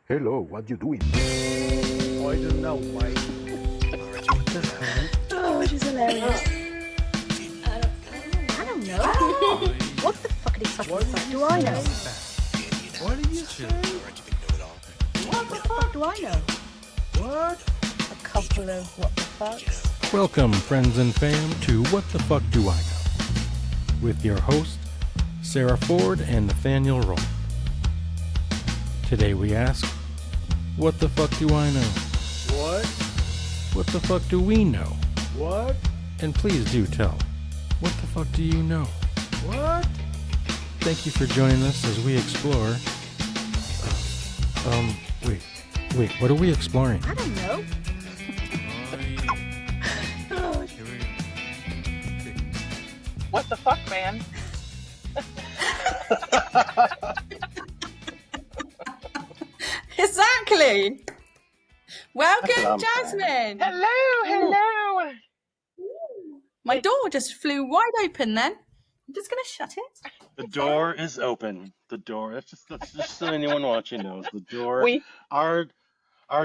Hello, what you doing? I don't know, mate. Oh, she's hilarious. I don't know. What the fuckity fuck do I know? What did you say? What the fuck do I know? What? A couple of what the fucks. Welcome, friends and fam, to What the Fuck Do I Know? With your host, Sarah Ford and Nathaniel Roll. Today we ask, what the fuck do I know? What? What the fuck do we know? What? And please do tell, what the fuck do you know? What? Thank you for joining us as we explore... Wait, what are we exploring? I don't know. What the fuck, man? Exactly. Welcome, Jasmine. Hello. My door just flew wide open then. I'm just going to shut it. The door is open. The door. That's just so anyone watching knows. The door. Our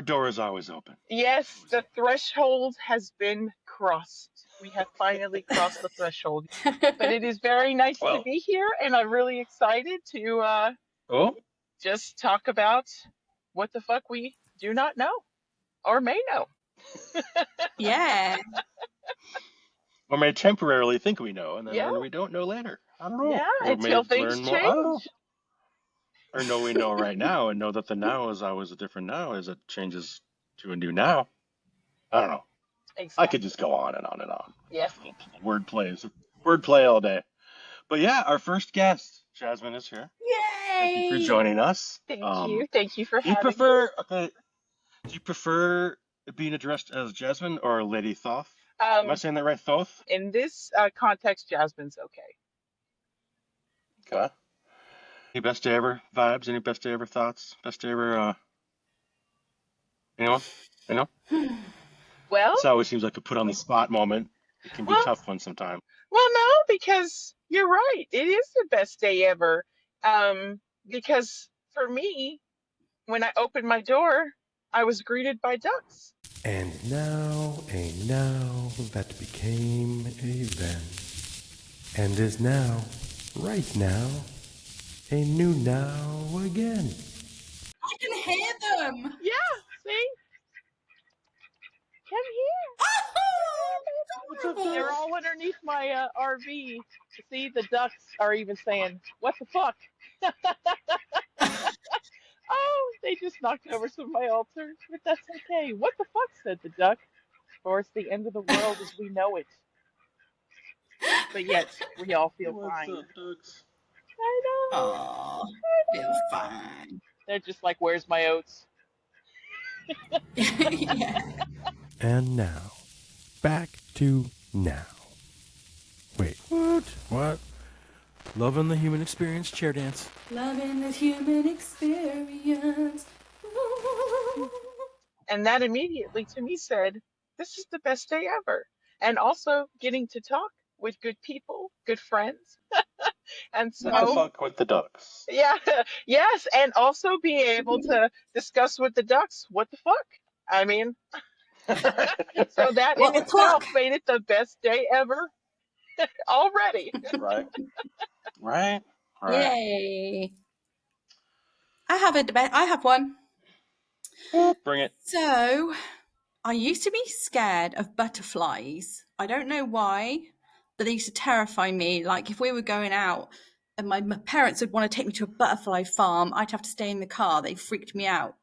door is always open. Yes, the threshold has been crossed. We have finally crossed the threshold. But it is very nice to be here, and I'm really excited to just talk about what the fuck we do not know or may know. Yeah. Or may temporarily think we know, and then we don't know later. I don't know. Yeah, Or until things learn more. I don't know. change. Or know we know right now, and know that the now is always a different now as it changes to a new now. I don't know. Exactly. I could just go on and on and on. Yes. Wordplay all day. But yeah, our first guest, Jasmine, is here. Yay! Thank you for joining us. Thank you for Do you having me. Do you prefer being addressed as Jasmine or Lady Thoth? Am I saying that right, Thoth? In this context, Jasmine's okay. Okay. Any best day ever vibes? Any best day ever thoughts? Best day ever, anyone? Well, It always seems like a put on the spot moment. It can be a tough one sometimes. Well, no, because you're right. It is the best day ever. Because for me, when I opened my door, I was greeted by ducks. And now a now that became a then, and is now, right now, a new now again. I can hear them. Yeah, see? Come here. They're all underneath my RV. See, the ducks are even saying, what the fuck? Oh, they just knocked over some of my altars, but that's okay. What the fuck, said the duck, for it's the end of the world as we know it. But yet, we all feel fine. What's up, ducks? I know. Aw, feel fine. They're just like, where's my oats? Yeah. And now, back to now. Wait, what? Loving the human experience chair dance. Loving the human experience. And that immediately to me said, this is the best day ever. And also getting to talk with good people, good friends. And so, What the fuck with the ducks? yeah, yes. And also be able to discuss with the ducks, what the fuck? I mean, so that What in the itself fuck? made it the best day ever already. Right. Yay. I have one. Bring it. So, I used to be scared of butterflies. I don't know why, but they used to terrify me. Like, if we were going out and my parents would want to take me to a butterfly farm, I'd have to stay in the car. They freaked me out.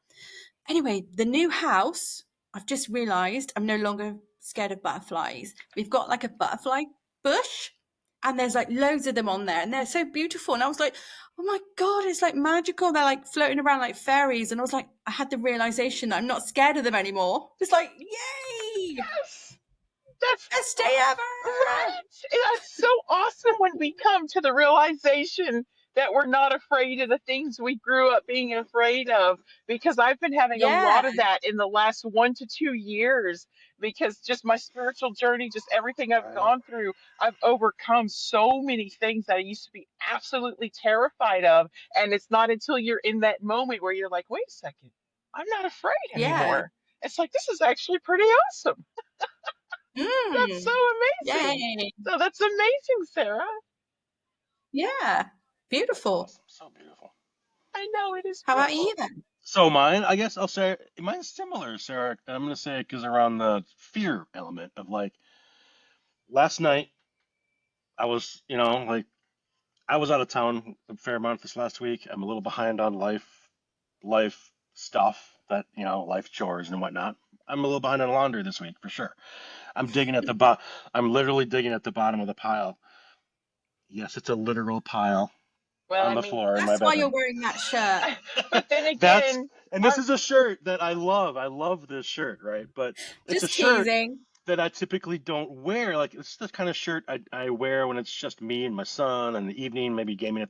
Anyway, the new house, I've just realised I'm no longer scared of butterflies. We've got like a butterfly bush, and there's like loads of them on there, and they're so beautiful. And I was like, oh my God, it's like magical. They're like floating around like fairies. And I was like, I had the realisation that I'm not scared of them anymore. It's like, yay! Yes. That's Best day ever! right. That's so awesome when we come to the realization that we're not afraid of the things we grew up being afraid of, because I've been having a lot of that in the last 1 to 2 years, because just my spiritual journey, just everything I've gone through, I've overcome so many things that I used to be absolutely terrified of. And it's not until you're in that moment where you're like, wait a second, I'm not afraid Yeah. anymore. It's like, this is actually pretty awesome. That's so amazing. Yay. So that's amazing, Sarah. Yeah. Beautiful. Awesome. So beautiful. I know it is How about beautiful. you then? So mine, I guess I'll say mine's similar, Sarah. And I'm gonna say it because around the fear element of like last night, I was, like I was out of town a fair amount this last week. I'm a little behind on life stuff that, life chores and whatnot. I'm a little behind on laundry this week for sure. I'm literally digging at the bottom of the pile. Yes, it's a literal pile Well, on I the mean, floor in my That's why you're bedroom. wearing that shirt. but then That's again, and this is a shirt that I love. I love this shirt, right? But it's a Just shirt teasing. that I typically don't wear. Like it's the kind of shirt I wear when it's just me and my son in the evening, maybe gaming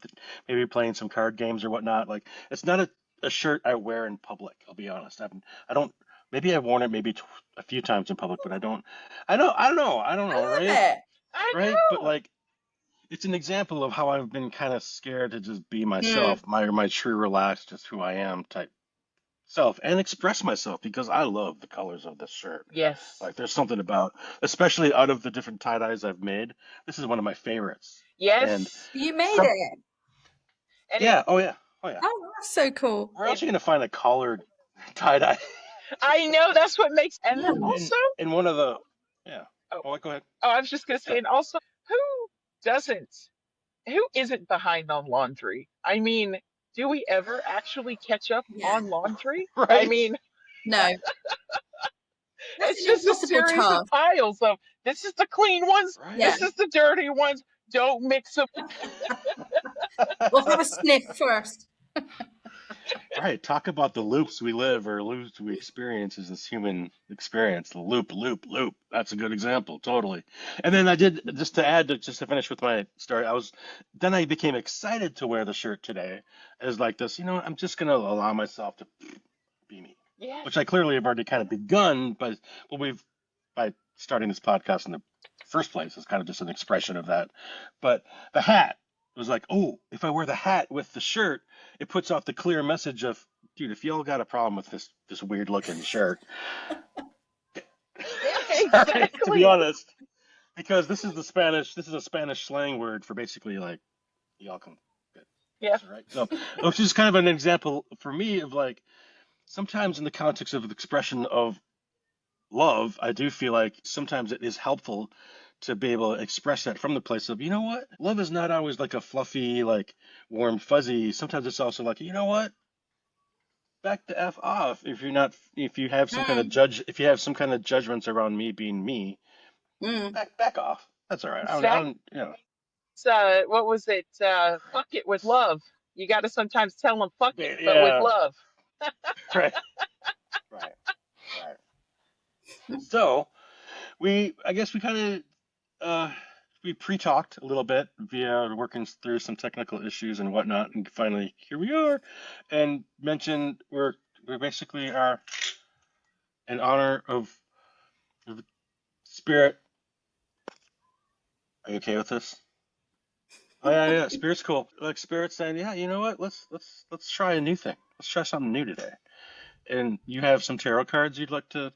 maybe playing some card games or whatnot. Like it's not a shirt I wear in public. I'll be honest. I don't. Maybe I've worn it maybe a few times in public, but I don't. I don't I know, love right? it. I Right? But know. like it's an example of how I've been kind of scared to just be Mm. myself, my true, relaxed, just who I am type self, and express myself because I love the colors of this shirt. Yes. Like there's something about, especially out of the different tie dyes I've made, this is one of my favorites. And Yes. You made some, it. And yeah, oh yeah, oh yeah. Oh, that's so cool. Where else are you gonna find a collared tie dye? I know that's what makes, and then Mm. also, In one of the, yeah. oh, Oh, go ahead. I was just gonna Yeah. say, and also, who doesn't, who isn't behind on laundry? I mean, do we ever actually catch up Yeah. on laundry? I Right. mean, No. That's it's an just a impossible series of task. piles of this is the clean ones, Yeah. this Right. is the dirty ones. Don't mix them. We'll have a sniff first. Right. Talk about the loops we live or loops we experience as this human experience. The loop, loop, loop. That's a good example. Totally. And then I did, just to finish with my story, then I became excited to wear the shirt today as like this, I'm just going to allow myself to be me, Yes. which I clearly have already kind of begun, by starting this podcast in the first place is kind of just an expression of that. But the hat was like, oh, if I wear the hat with the shirt, it puts off the clear message of, dude, if y'all got a problem with this weird looking shirt, sorry, to be Exactly. honest, because this is a Spanish slang word for basically like y'all can get Yeah. closer, right? So, which is kind of an example for me of like sometimes in the context of the expression of love, I do feel like sometimes it is helpful to be able to express that from the place of, you know what? Love is not always like a fluffy, like warm, fuzzy. Sometimes it's also like, you know what? Back the F off. If you have some kind of Mm. if you have some kind of judgments around me being me, Mm. back off. That's all right. I Exactly. don't. What was it? Fuck it with love. You got to sometimes tell them fuck it, but with Yeah, love. right, right, right. So I guess we kind of, we pre-talked a little bit via working through some technical issues and whatnot, and finally here we are, and mentioned we basically are in honor of spirit. Are you okay with this? Oh yeah, yeah, spirit's cool. Like spirit saying, yeah, you know what? Let's try a new thing. Let's try something new today. And you have some tarot cards you want to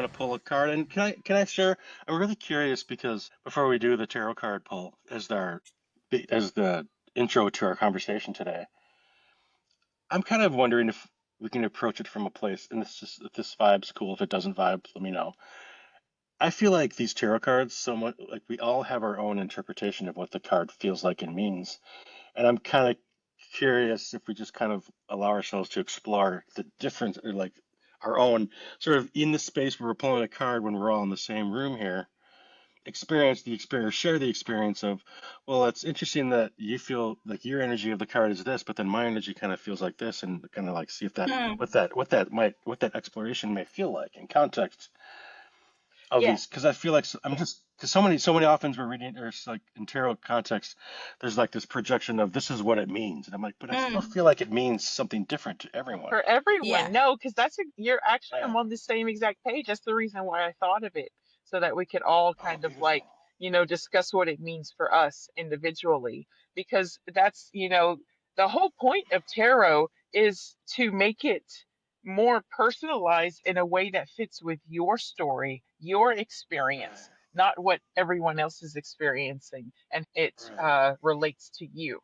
pull a card. And can I share? I'm really curious because before we do the tarot card pull as the intro to our conversation today, I'm kind of wondering if we can approach it from a place, and if this vibe's cool. If it doesn't vibe, let me know. I feel like these tarot cards, somewhat like we all have our own interpretation of what the card feels like and means. And I'm kind of curious if we just kind of allow ourselves to explore the difference, or like our own sort of in the space where we're pulling a card when we're all in the same room here, share the experience of, well, it's interesting that you feel like your energy of the card is this, but then my energy kind of feels like this, and kind of like see if that, Mm. what that exploration may feel like in context of Yeah. these, because I feel like because so many often we're reading, or it's like in tarot context, there's like this projection of this is what it means, and I'm like, but I still Mm. feel like it means something different to everyone. For everyone. Yeah. No, because you're actually, Yeah. I'm on the same exact page. That's the reason why I thought of it, so that we could all Oh, kind of beautiful. like, discuss what it means for us individually. Because that's, the whole point of tarot is to make it more personalized in a way that fits with your story, your experience, not what everyone else is experiencing, and it Right. relates to you.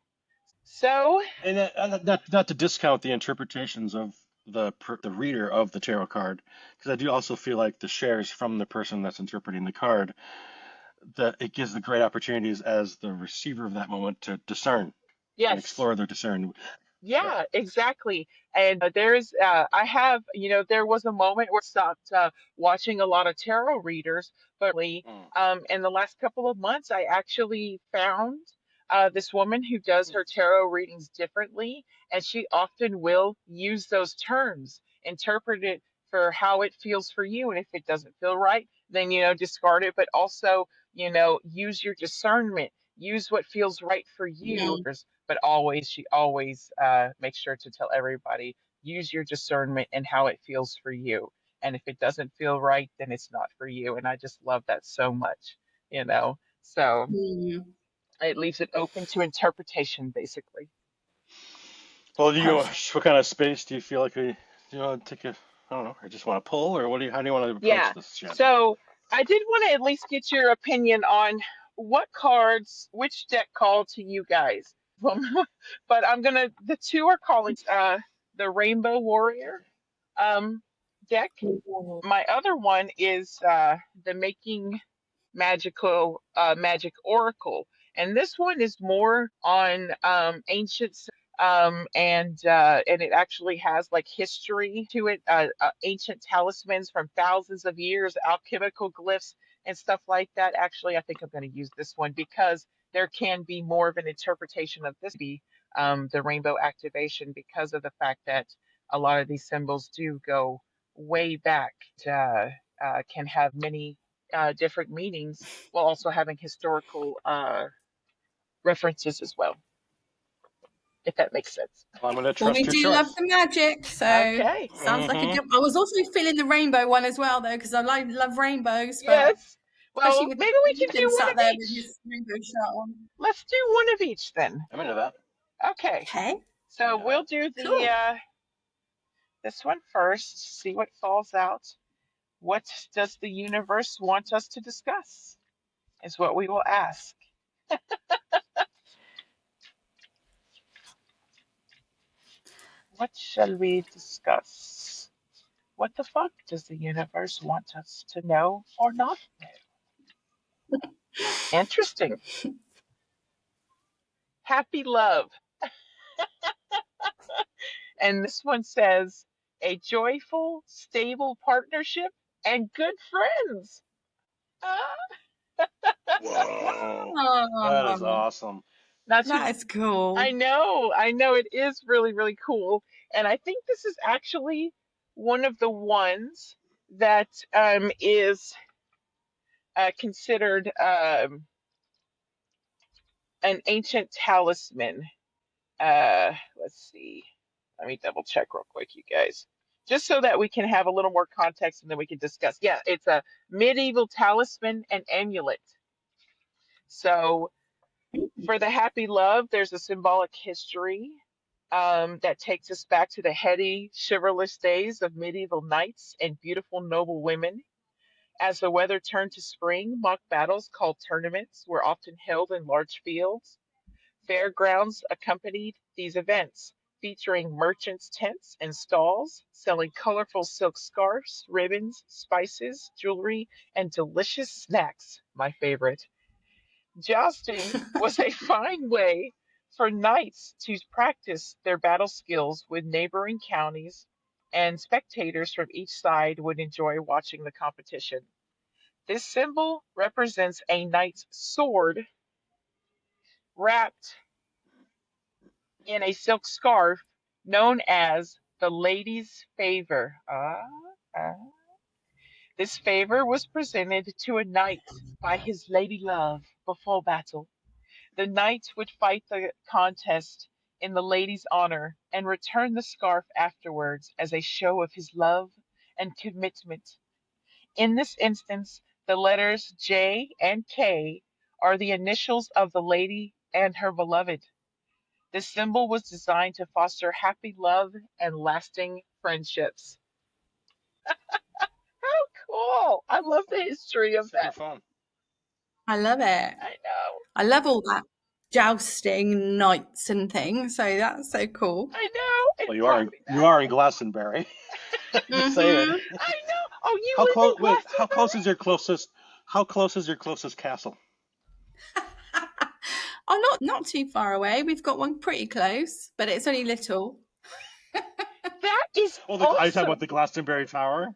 So, And not to discount the interpretations of the reader of the tarot card, because I do also feel like the shares from the person that's interpreting the card, that it gives the great opportunities as the receiver of that moment to discern and yes. explore their discern. Yeah. Yeah, exactly. And I have, there was a moment where I stopped watching a lot of tarot readers, but Mm. in the last couple of months, I actually found this woman who does her tarot readings differently, and she often will use those terms, interpret it for how it feels for you. And if it doesn't feel right, then, discard it, but also, use your discernment, use what feels right for you, Mm. but she always makes sure to tell everybody, use your discernment and how it feels for you. And if it doesn't feel right, then it's not for you. And I just love that so much, you know. So Mm. it leaves it open to interpretation, basically. Well, Perfect. what kind of space do you feel like do you want to take I don't know, or just want to pull, or how do you want to approach Yeah. this, Jasmine? So I did want to at least get your opinion on what cards, which deck called to you guys. But the two are calling the Rainbow Warrior um, deck. My other one is the Making Magic Oracle, and this one is more on ancient and it actually has like history to it, ancient talismans from thousands of years, alchemical glyphs and stuff like that. Actually, I think I'm going to use this one because there can be more of an interpretation of this be the rainbow activation because of the fact that a lot of these symbols do go way back, uh, can have many different meanings while also having historical references as well, if that makes sense. Well, I'm going to Well, we trust your do love choice. the magic, so Okay. sounds like a Mm-hmm. good. I was also feeling the rainbow one as well, though, because I love rainbows, but Yes. especially Well, with maybe we can him do one sat of there with each. his rainbow shirt on. Let's do one of each then. I'm into that. Okay. Okay, I'm So into that. we'll do the cool. this one first, see what falls out. What does the universe want us to discuss? Is what we will ask. What shall we discuss? What the fuck does the universe want us to know or not know? Interesting. Happy love. And this one says a joyful, stable partnership and good friends. Ah. Whoa, that is Oh, awesome. Now, that is cool. I know it is really, really cool. And I think this is actually one of the ones that is considered an ancient talisman. Let's see. Let me double check real quick, you guys. Just so that we can have a little more context and then we can discuss. Yeah, it's a medieval talisman and amulet. So for the happy love, there's a symbolic history that takes us back to the heady, chivalrous days of medieval knights and beautiful, noble women. As the weather turned to spring, mock battles called tournaments were often held in large fields. Fairgrounds accompanied these events, featuring merchants' tents and stalls selling colorful silk scarves, ribbons, spices, jewelry, and delicious snacks. My favorite. Jousting was a fine way for knights to practice their battle skills with neighboring counties, and spectators from each side would enjoy watching the competition. This symbol represents a knight's sword wrapped in a silk scarf known as the lady's favor. Ah. This favor was presented to a knight by his lady love before battle. The knight would fight the contest in the lady's honor and return the scarf afterwards as a show of his love and commitment. In this instance, the letters J and K are the initials of the lady and her beloved. This symbol was designed to foster happy love and lasting friendships. How cool! I love the history of Super that. fun. I love it. I know. I love all that jousting, knights and things. So that's so cool. I know. It Well, brought me you back. are in Glastonbury. Just saying. Mm-hmm. I know. Oh, you How live close? in Wait, how Glastonbury? close is your closest? How close is your closest castle? I'm not too far away. We've got one pretty close, but it's only little. That is Oh, are you talking about awesome. the Glastonbury Tower?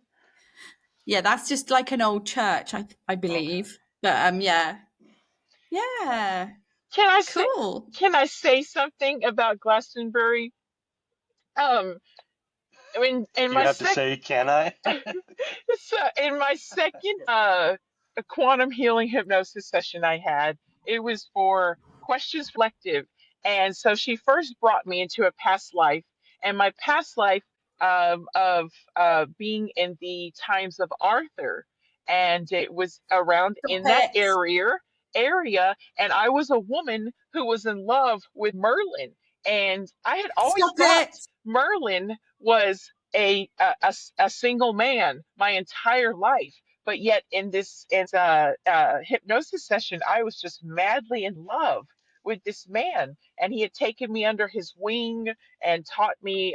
Yeah, that's just like an old church, I Okay. believe. But yeah. Yeah. Can I say Cool. can I say something about Glastonbury? Um, I mean, in Do you my have to say, can I? so in my second a quantum healing hypnosis session I had, it was for questions reflective. And so she first brought me into a past life, and my past life of being in the times of Arthur, and it was around Stop in that it. area, and I was a woman who was in love with Merlin, and I had always Stop thought it. Merlin was a single man my entire life, but yet in this hypnosis session I was just madly in love with this man, and he had taken me under his wing and taught me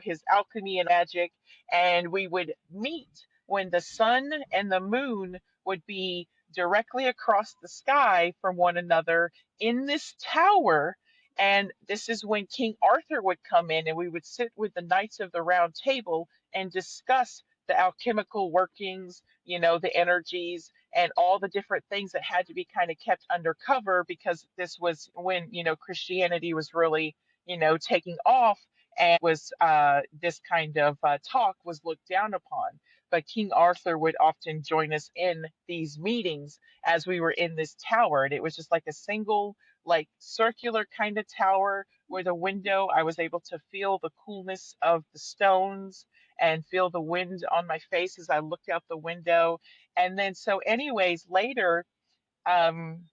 his alchemy and magic, and we would meet when the sun and the moon would be directly across the sky from one another in this tower. And this is when King Arthur would come in, and we would sit with the Knights of the Round Table and discuss the alchemical workings, the energies, and all the different things that had to be kind of kept undercover, because this was when, Christianity was really, taking off, and was this kind of talk was looked down upon. But King Arthur would often join us in these meetings as we were in this tower, and it was just like a single like circular kind of tower where the window I was able to feel the coolness of the stones and feel the wind on my face as I looked out the window. And then so anyways later, um,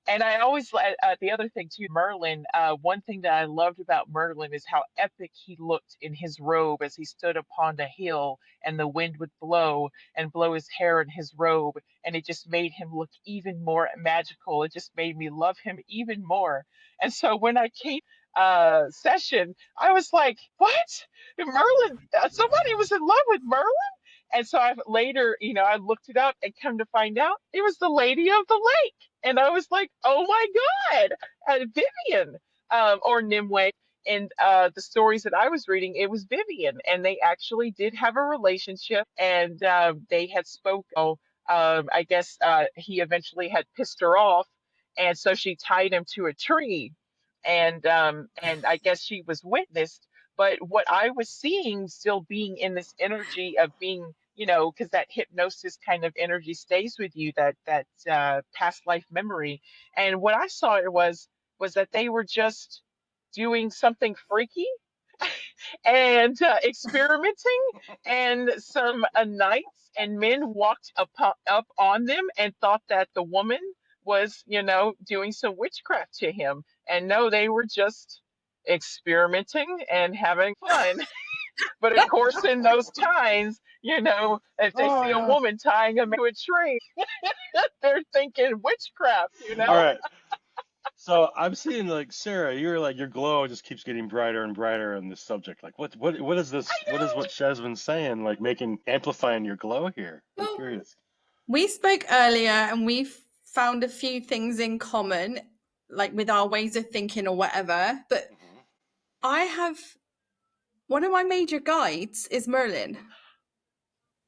and I always, the other thing too, Merlin, one thing that I loved about Merlin is how epic he looked in his robe as he stood upon a hill, and the wind would blow his hair in his robe, and it just made him look even more magical. It just made me love him even more. And so when I came session, I was like, what? Merlin, somebody was in love with Merlin? And so I later, I looked it up and come to find out it was the Lady of the Lake. And I was like, oh my God, Vivian, or Nimue. In the stories that I was reading, it was Vivian, and they actually did have a relationship, and they had spoke. Oh, I guess he eventually had pissed her off, and so she tied him to a tree, and I guess she was witnessed. But what I was seeing, still being in this energy of being, because that hypnosis kind of energy stays with you, that past life memory. And what I saw it was that they were just doing something freaky and experimenting, and some knights and men walked up on them and thought that the woman was, doing some witchcraft to him. And no, they were just experimenting and having fun. But of course, in those times, if they Oh see a yeah. woman tying a man to a tree, they're thinking witchcraft. All right. So I'm seeing like Sarah, your glow just keeps getting brighter and brighter on this subject. Like what is I this? What is know. what Jasmine's saying? Like amplifying your glow here. I'm Well, curious. we spoke earlier and we found a few things in common, like with our ways of thinking or whatever. But Hmm. I have one of my major guides is Merlin.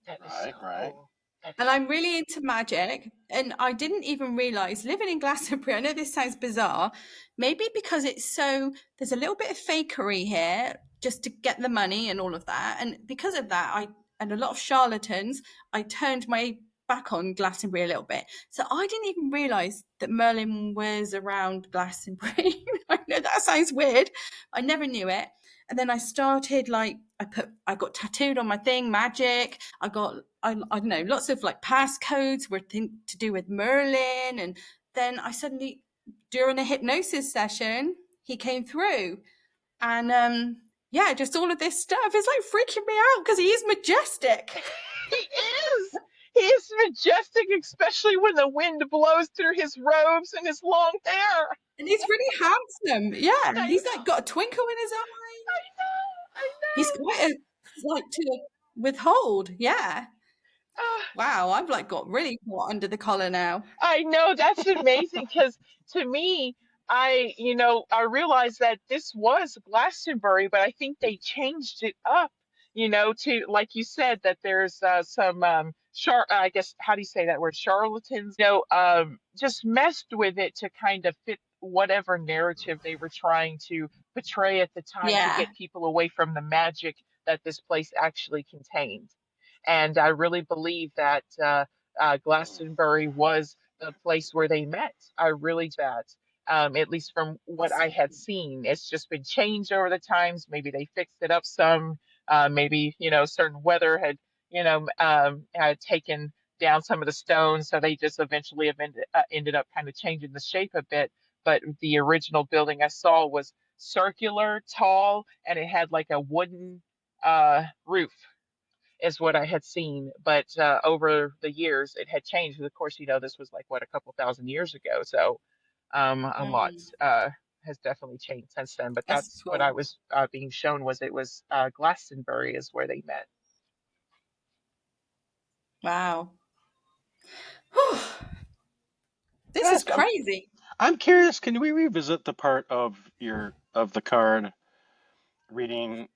That is so Right, right. cool. That And is I'm really into magic. And I didn't even realize living in Glastonbury, I know this sounds bizarre, maybe because there's a little bit of fakery here just to get the money and all of that. And because of that, and a lot of charlatans, I turned my back on Glastonbury a little bit. So I didn't even realize that Merlin was around Glastonbury. I know that sounds weird. I never knew it. And then I started I got tattooed on my thing, Magick. I don't know, lots of like passcodes were to do with Merlin. And then I suddenly, during a hypnosis session, he came through, and yeah, just all of this stuff. It's like freaking me out because he is majestic. He is. He is majestic, especially when the wind blows through his robes and his long hair. And he's really handsome. Yeah, I he's know. like got a twinkle in his eye. I He's know. quite a, like to withhold. Yeah. Ah, Wow, I've like got really hot under the collar now. I know, that's amazing because to me, I realized that this was Glastonbury, but I think they changed it up, to like you said that there's some I guess how do you say that word? Charlatans, just messed with it to kind of fit whatever narrative they were trying to portray at the time to Yeah. get people away from the magic that this place actually contained. And I really believe that Glastonbury was the place where they met. I really that. At least from what I had seen, it's just been changed over the times. Maybe they fixed it up some. Maybe certain weather had taken down some of the stones, so they just eventually have ended up kind of changing the shape a bit. But the original building I saw was circular, tall, and it had like a wooden roof is what I had seen. But over the years, it had changed. Of course, this was like what a couple thousand years ago. So a lot has definitely changed since then. But That's that's what I cool. was being shown was it was Glastonbury is where they met. Wow. Whew. This is Yes, crazy. I'm curious. Can we revisit the part of the card reading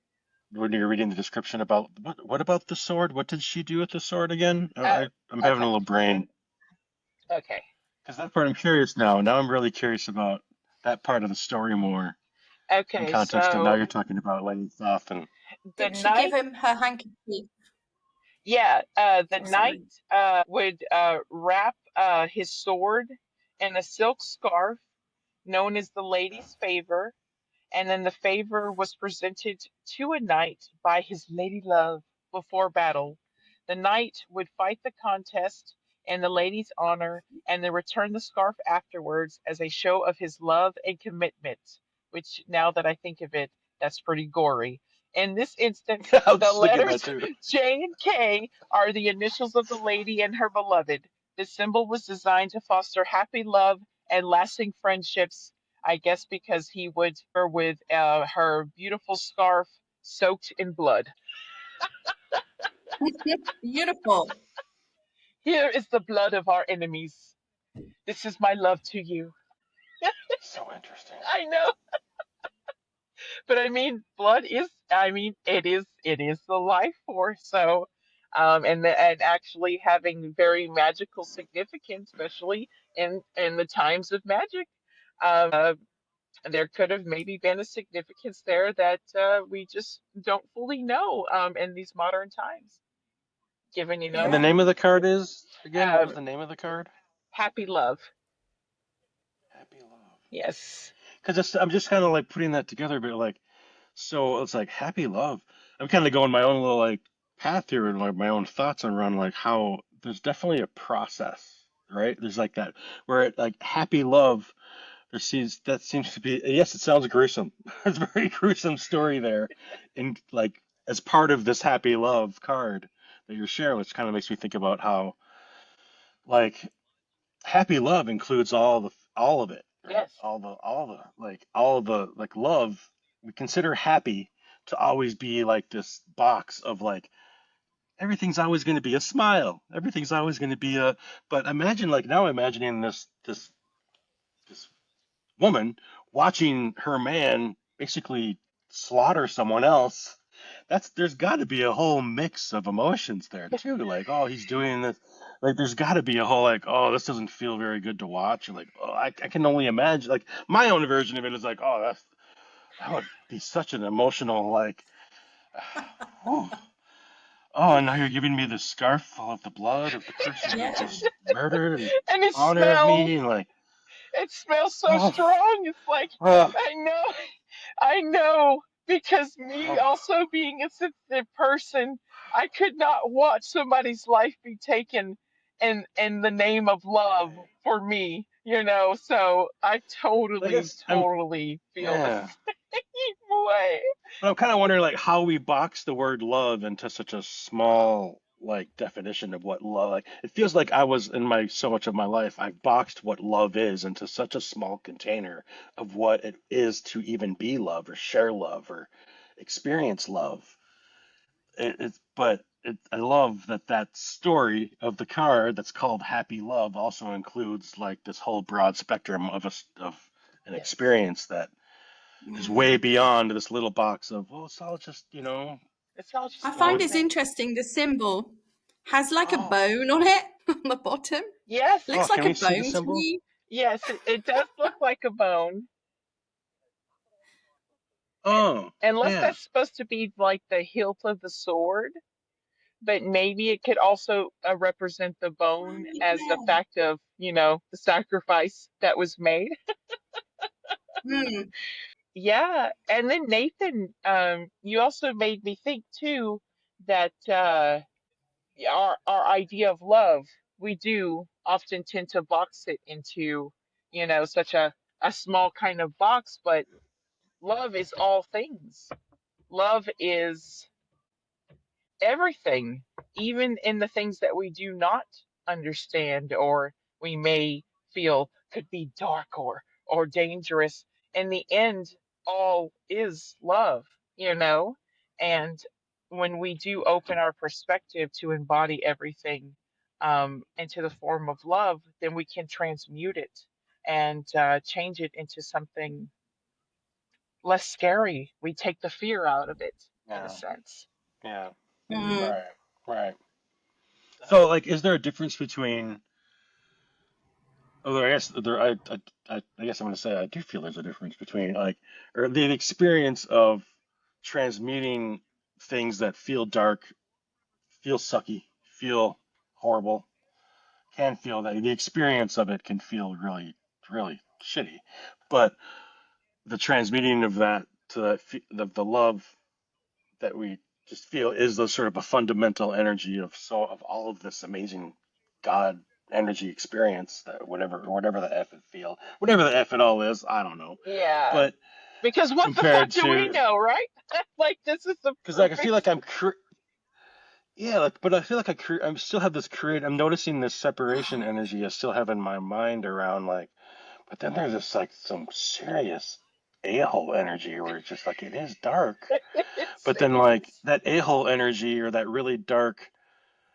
when you're reading the description about what about the sword? What did she do with the sword again? Uh, I'm having a okay, little brain okay, because that part I'm curious now. Now I'm really curious about that part of the story more in okay. context of now So you're talking about Lady Thoth and the Didn't she give knight, him her handkerchief? yeah, the Oh, knight sorry. would wrap his sword in a silk scarf known as the lady's favor. And then the favor was presented to a knight by his lady love before battle. The knight would fight the contest in the lady's honor and then return the scarf afterwards as a show of his love and commitment, which now that I think of it, that's pretty gory. In this instance, I was the just thinking that letters too. J and K are the initials of the lady and her beloved. This symbol was designed to foster happy love and lasting friendships, I guess because he would her with her beautiful scarf soaked in blood. Beautiful. Here is the blood of our enemies. This is my love to you. So interesting. I know, but I mean, blood is. I mean, it is the life force. So, and actually having very magical significance, especially in the times of magic. There could have maybe been a significance there that we just don't fully know in these modern times. Given, And the Yeah. name of the card is again. What was um, the name of the card? happy love. Happy Love. Yes. Because I'm just kind of like putting that together, but like so it's like happy love. I'm kind of going my own little like path here and like my own thoughts around like how there's definitely a process, right? There's like that where it like happy love. That seems to be yes, it sounds gruesome. It's a very gruesome story there, and like as part of this happy love card that you're sharing, which kind of makes me think about how like happy love includes all of it, right? Yes. All the like love we consider happy to always be like this box of like everything's always going to be a smile. Everything's always going to be a but imagine like now imagining this woman watching her man basically slaughter someone else. There's got to be a whole mix of emotions there too. Like, oh, he's doing this. Like, there's got to be a whole like, oh, this doesn't feel very good to watch. And like, oh, I can only imagine. Like, my own version of it is like, oh, that would be such an emotional like, oh, oh, and now you're giving me the scarf full of the blood of the person you Yeah. just murdered in And it honor of smells. me. And like, It smells so oh, strong. It's like, oh, I know, I know. Because me oh, also being a sensitive person, I could not watch somebody's life be taken in the name of love right. for me. So I I totally, guess totally feel the yeah. same way. But I'm kind of wondering like how we box the word love into such a small like definition of what love like it feels like I was in my so much of my life I've boxed what love is into such a small container of what it is to even be love or share love or experience love. I love that that story of the card that's called Happy Love also includes like this whole broad spectrum of an Yes. experience that is way beyond this little box of, well, it's all just, It's all I just find what, it's nothing. interesting. The symbol has like a oh, bone on it on the bottom. Yes, oh, Looks can like a we see the bone to symbol? me. yes, it does look like a bone. Oh, Unless yeah. that's supposed to be like the hilt of the sword, but maybe it could also represent the Oh, bone as the yeah. fact of, the sacrifice that was made. Hmm. Yeah, and then Nathan, you also made me think too that our idea of love, we do often tend to box it into, such a small kind of box, but love is all things. Love is everything, even in the things that we do not understand or we may feel could be dark or dangerous. In the end, all is love, you know? And when we do open our perspective to embody everything into the form of love, then we can transmute it and change it into something less scary. We take the fear out of it, in a Yeah, sense. yeah. Hmm. Right, right. So, So, like, is there a difference between? Oh, I guess there. I guess I'm gonna say I do feel there's a difference between like, or the experience of transmuting things that feel dark, feel sucky, feel horrible, can feel that the experience of it can feel really, really shitty, but the transmuting of that to the love that we just feel is the sort of a fundamental energy of all of this amazing God energy experience that whatever the F it feel whatever the F it all is I don't know yeah. but Because what the fuck compared do we to know, right? Like, this is the because like I feel perfect. like yeah like but I feel like I still have this create I'm noticing this separation energy I still have in my mind around like but then there's just like some serious a-hole energy where it's just like it is dark. It's, But it then, like is. that a-hole energy or that really dark,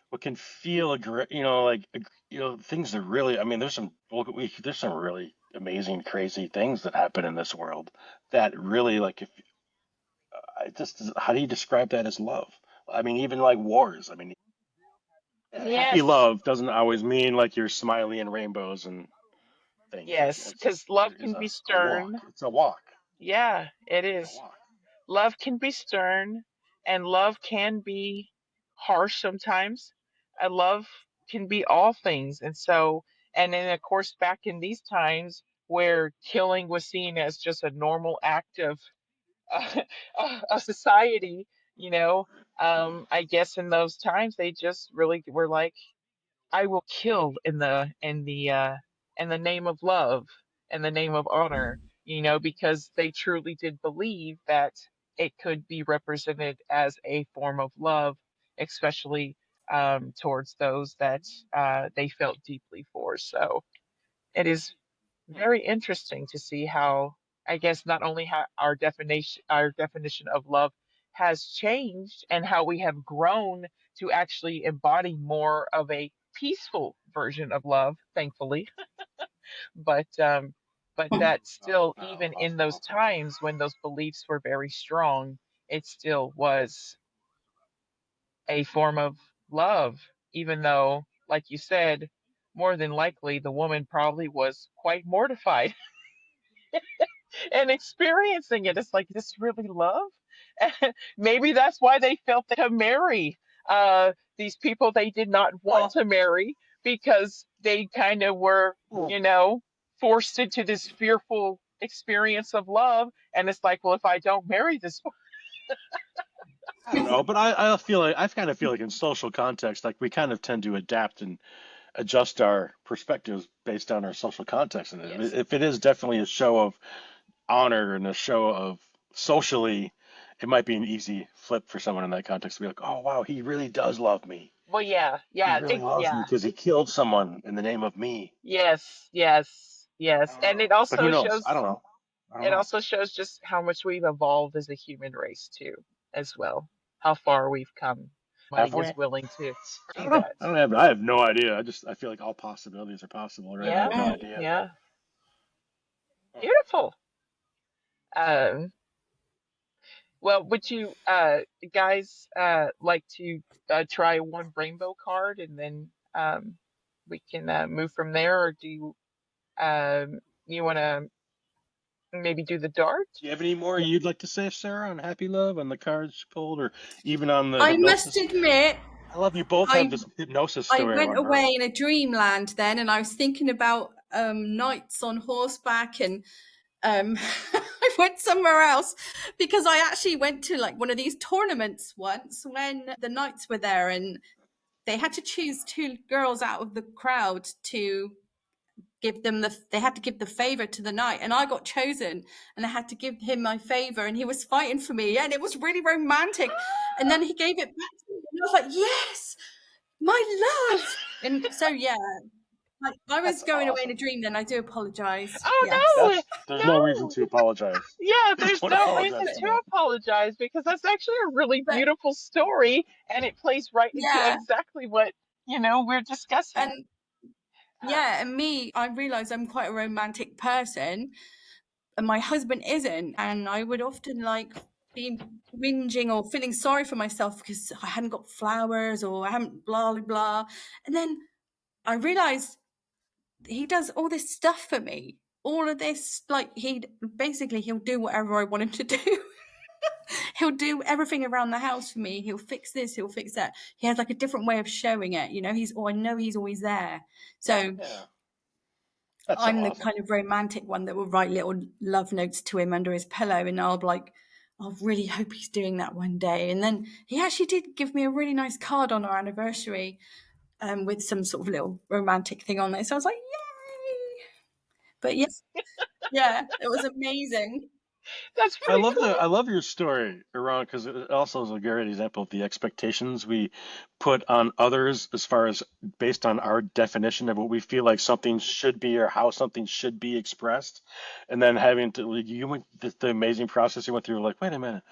what can feel, things that really. I mean, there's some really amazing, crazy things that happen in this world that really, like, if I just, how do you describe that as love? I mean, even like wars. I mean, happy Yes, love doesn't always mean like you're smiley and rainbows and things. Like, yes. Because there love is can be a walk. stern. It's a walk. Yeah, it It's a is. walk. Love can be stern, and love can be harsh sometimes. And love can be all things. And then, of course, back in these times where killing was seen as just a normal act of a society, you know. I guess in those times they just really were like, I will kill in the name of love, in the name of honor, because they truly did believe that it could be represented as a form of love, especially towards those that they felt deeply for. So it is very interesting to see how, I guess, not only how our definition of love has changed and how we have grown to actually embody more of a peaceful version of love, thankfully, but that still, even in those times when those beliefs were very strong, it still was a form of love, even though, like you said, more than likely the woman probably was quite mortified and experiencing it. It's like, this really love? Maybe that's why they felt they could marry these people they did not want Well, to marry, because they kind of were, well, you know, forced into this fearful experience of love. And it's like, well, if I don't marry this one, I don't know, but I feel like I kind of feel like in social context, like we kind of tend to adapt and adjust our perspectives based on our social context. And Yes. if it is definitely a show of honor and a show of socially, it might be an easy flip for someone in that context to be like, oh wow, he really does love me. Well, yeah, He yeah, really loves me yeah. because he killed someone in the name of me. Yes, yes, I yes. don't And know, it but who also knows? I shows don't know. I don't it know. also shows just how much we've evolved as a human race too, as well. How far we've come. Have Somebody we? is willing to I do don't know. that. I have no idea. I feel like all possibilities are possible, right? I have no Yeah, idea. yeah. Beautiful. Um, well, would you guys like to try one rainbow card and then we can move from there, or do you want to maybe do the dart? Do you have any more you'd like to say, Sarah, on Happy Love, on the cards you pulled, or even on the I must hypnosis? admit, I love you both have I this hypnosis I story I went want to hear. away in a dreamland then, and I was thinking about knights on horseback, and I went somewhere else because I actually went to like one of these tournaments once when the knights were there, and they had to choose two girls out of the crowd to give them they had to give the favor to the knight, and I got chosen, and I had to give him my favor, and he was fighting for me, and it was really romantic. And then he gave it back to me, and I was like, yes, my love. And so yeah, like, I was That's going away in a awesome. dream then. I do apologize. Oh Yes. There's no reason no, to apologize. yeah, there's Don't no reason apologize for to that. apologize because that's actually a really But beautiful story and it plays right into yeah, exactly what, we're discussing. and Uh, yeah, and me, I realize I'm quite a romantic person, and my husband isn't, and I would often like be whinging or feeling sorry for myself because I hadn't got flowers or I haven't blah blah blah. And then I realized he does all this stuff for me. All of this, like he'll do whatever I want him to do. He'll do everything around the house for me. He'll fix this, he'll fix that. He has like a different way of showing it. I know he's always there. So Yeah, that's so I'm the awesome. kind of romantic one that will write little love notes to him under his pillow, and I'll be like, I really hope he's doing that one day. And then he actually did give me a really nice card on our anniversary, with some sort of little romantic thing on there. So I was like, yay! But yeah, it was amazing. that's I pretty love cool. I love your story, around because it also is a great example of the expectations we put on others as far as based on our definition of what we feel like something should be or how something should be expressed, and then having to like, you went the amazing process you went through. Like, wait a minute,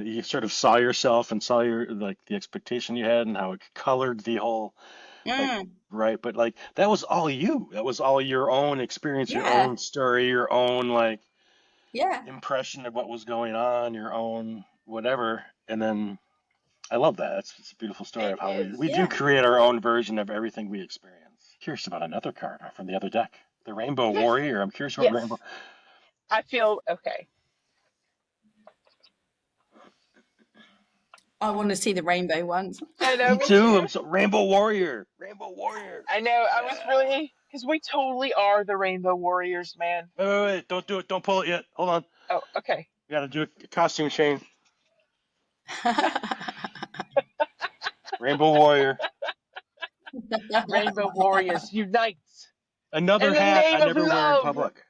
you sort of saw yourself and saw your like the expectation you had and how it colored the whole like Mm, right, but like that was all you. That was all your own experience, your yeah, own story, your own like yeah, impression of what was going on, your own whatever. And then I love that. It's a beautiful story It of how is. we do yeah. create our own version of everything we experience. Curious about another card from the other deck, the Rainbow Yes, Warrior. I'm curious about yes. Rainbow. I feel okay. I want to see the rainbow ones. I know, Me me too. too. I'm so Rainbow Warrior. Rainbow Warrior. I know. I was Yeah. really because we totally are the Rainbow Warriors, man. Wait. Don't do it. Don't pull it yet. Hold on. Oh, okay. We got to do a costume change. Rainbow Warrior. Rainbow Warriors unite Another in the hat I name of never wear in love. public.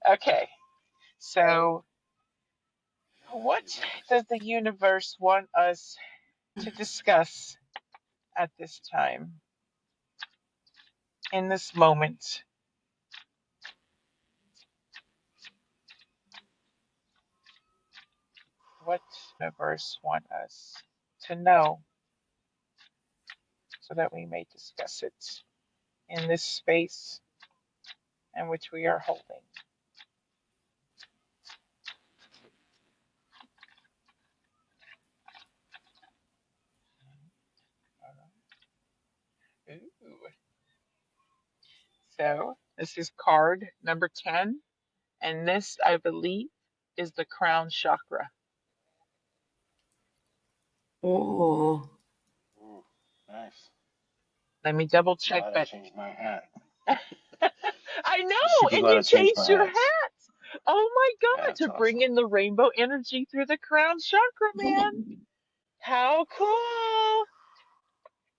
Okay. So, what does the universe want us to discuss at this time, in this moment? What the universe want us to know so that we may discuss it in this space in which we are holding? Ooh. So, this is card number 10, and this, I believe, is the Crown Chakra. Oh, Ooh, nice. Let me double I'm check, glad I but changed my hat. I know, Super and glad you I changed my changed your hats. hat. Oh my Yeah, God, it's to bring awesome. in the rainbow energy through the crown chakra, man. How cool.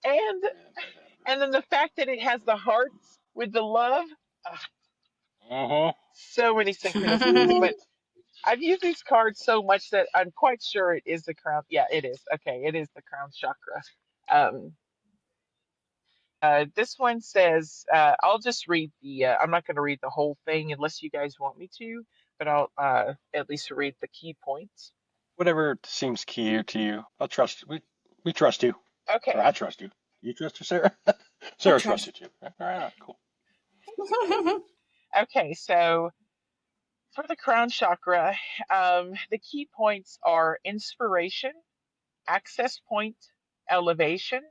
And and then the fact that it has the hearts with the love, so many synchronicities. But I've used these cards so much that I'm quite sure it is the crown. Yeah, it is. Okay, it is the crown chakra. Um, this one says, I'll just read the, I'm not going to read the whole thing unless you guys want me to, but I'll at least read the key points. Whatever seems key to you. I'll trust. We trust you. Okay. Or I trust you. You trust her, Sarah? Sarah trusts you too. All right, cool. Okay, so for the crown chakra, the key points are inspiration, access point, elevation,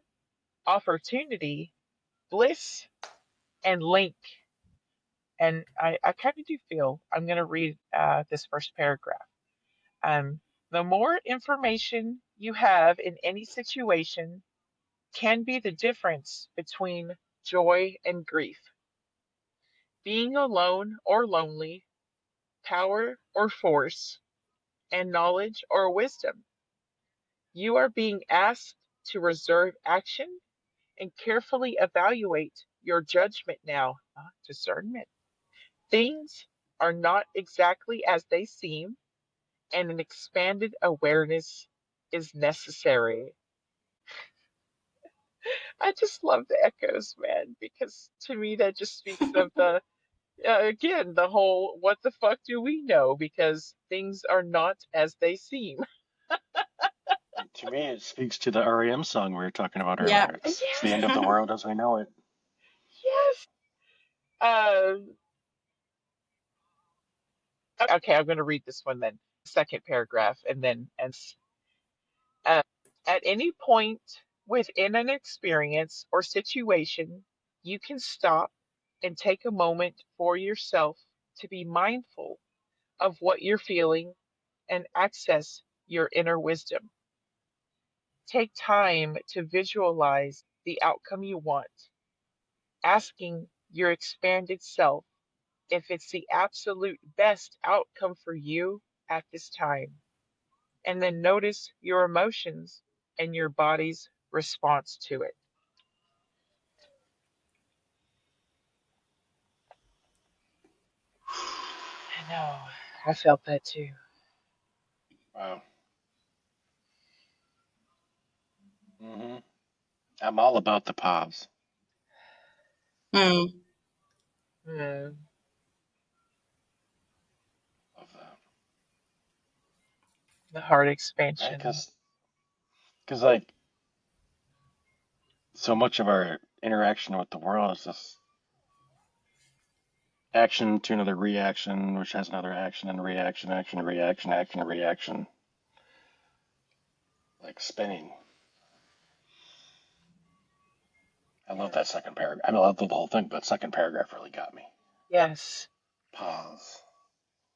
opportunity, bliss, and link. And I kind of do feel I'm going to read this first paragraph. The more information you have in any situation can be the difference between joy and grief, being alone or lonely, power or force, and knowledge or wisdom. You are being asked to reserve action and carefully evaluate your judgment now. Discernment. Things are not exactly as they seem, and an expanded awareness is necessary. I just love the echoes, man, because to me that just speaks of the, again, the whole what the fuck do we know? Because things are not as they seem. To me, it speaks to the REM song we were talking about Yeah. earlier. It's the end of the world as we know it. Yes. Okay, I'm going to read this one then. Second paragraph, and then uh, at any point within an experience or situation, you can stop and take a moment for yourself to be mindful of what you're feeling and access your inner wisdom. Take time to visualize the outcome you want, asking your expanded self if it's the absolute best outcome for you at this time. And then notice your emotions and your body's response to it. I know. I felt that too. Wow. I'm all about the pause. Mm. Mm. Love that. The heart Right? expansion. Because like so much of our interaction with the world is this action to another reaction, which has another action and a reaction, action, a reaction, action, a reaction, like spinning. I love that second paragraph. I mean, I love the whole thing, but second paragraph really got me. Yes. Pause.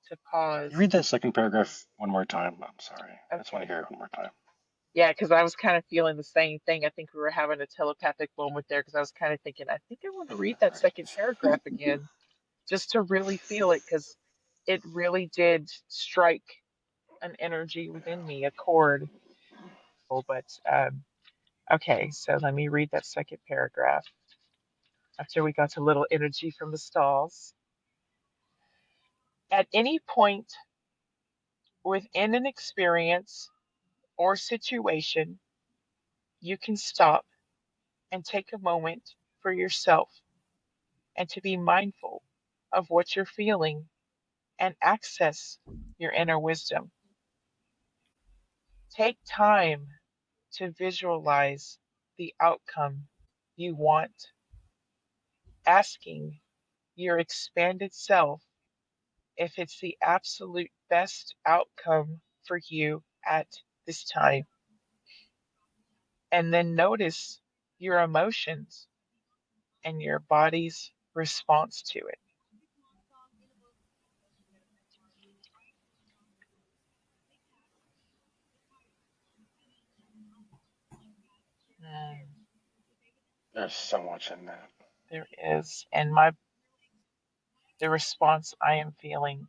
To pause. You read that second paragraph one more time. I'm sorry. Okay. I just want to hear it one more time. Yeah, because I was kind of feeling the same thing. I think we were having a telepathic moment there because I was kind of thinking, I think I want to read that second paragraph again just to really feel it because it really did strike an energy within me, a chord. But okay, so let me read that second paragraph after we got a little energy from the stalls. At any point within an experience or situation, you can stop and take a moment for yourself and to be mindful of what you're feeling and access your inner wisdom. Take time to visualize the outcome you want, asking your expanded self if it's the absolute best outcome for you at this time. And then notice your emotions and your body's response to it. Mm, There's so much in that. there is. And the response I am feeling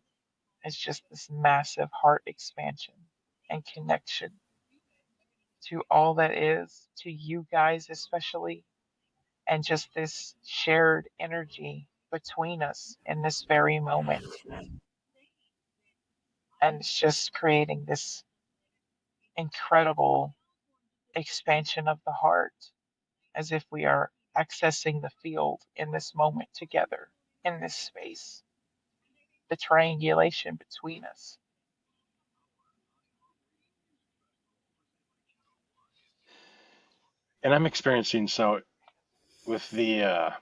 is just this massive heart expansion and connection. to all that is, to you guys especially, and just this shared energy between us in this very moment. And it's just creating this incredible expansion of the heart, as if we are accessing the field in this moment together, in this space, the triangulation between us. And I'm experiencing so with the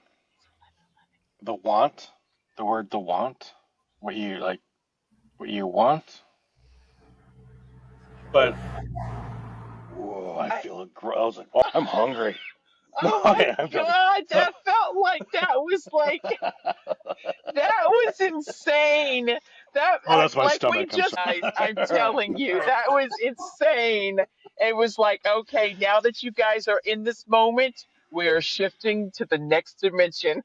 want, the word the want, what you like, what you want, but whoa, I I, feel I was like, oh, I'm hungry. No, oh my I'm joking. God, So, that felt like that was like, that was insane. That, oh, that's my like, we stomach. I'm just, sorry. guys, I'm telling you, that was insane. It was like, okay, now that you guys are in this moment, we're shifting to the next dimension.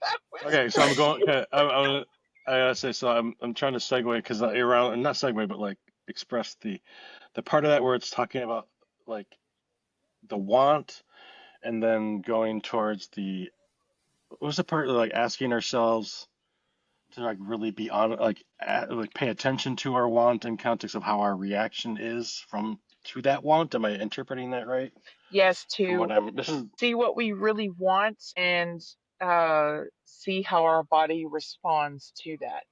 That was Okay, so I'm going. Okay, I gotta say, so I'm trying to segue because around, not segue, but like express the part of that where it's talking about like the want, and then going towards the what was the part like asking ourselves to like really be on like pay attention to our want in context of how our reaction is from to that want. Am I interpreting that right? yes, From what to I'm this is see what we really want and see how our body responds to that.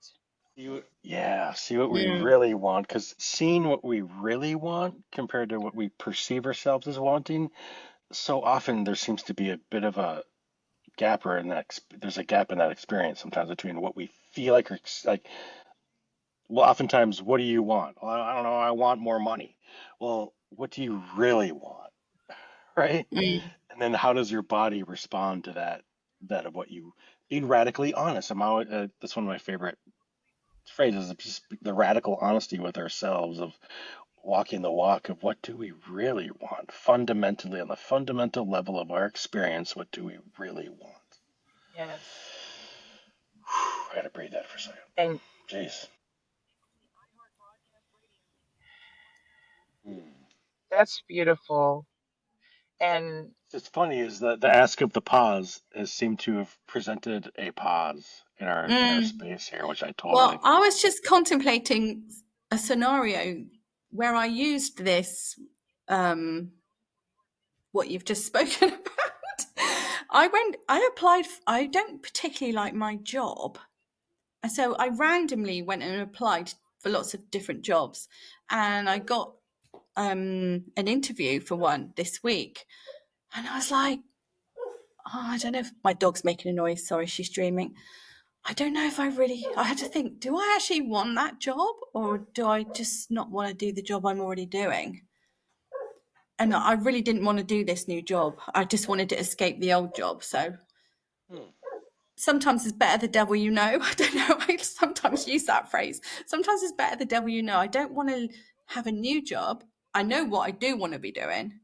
yeah, see what we Mm. really want, because seeing what we really want compared to what we perceive ourselves as wanting, so often there seems to be a bit of a gap or in that there's a gap in that experience sometimes between what we feel like or like. Well, oftentimes, what do you want? Well, I don't know. I want more money. Well, what do you really want, right? Mm. And then how does your body respond to that? That of what you being radically honest. I'm always, that's one of my favorite phrases. Of just the radical honesty with ourselves of walking the walk of what do we really want fundamentally on the fundamental level of our experience. What do we really want? Yes. I had to breathe that for a second. And Jeez. Hmm. that's beautiful. And It's funny is that the ask of the pause has seemed to have presented a pause in our Mm. space here, which I Well, totally I was just contemplating a scenario where I used this, what you've just spoken about. I applied, I don't particularly like my job. And so I randomly went and applied for lots of different jobs. And I got an interview for one this week. And I was like, oh, I don't know if my dog's making a noise. Sorry, she's dreaming. I don't know if I had to think, do I actually want that job or do I just not want to do the job I'm already doing? And I really didn't want to do this new job. I just wanted to escape the old job. So Hmm. sometimes it's better the devil you know. I don't know. I sometimes use that phrase. Sometimes it's better the devil you know. I don't want to have a new job. I know what I do want to be doing.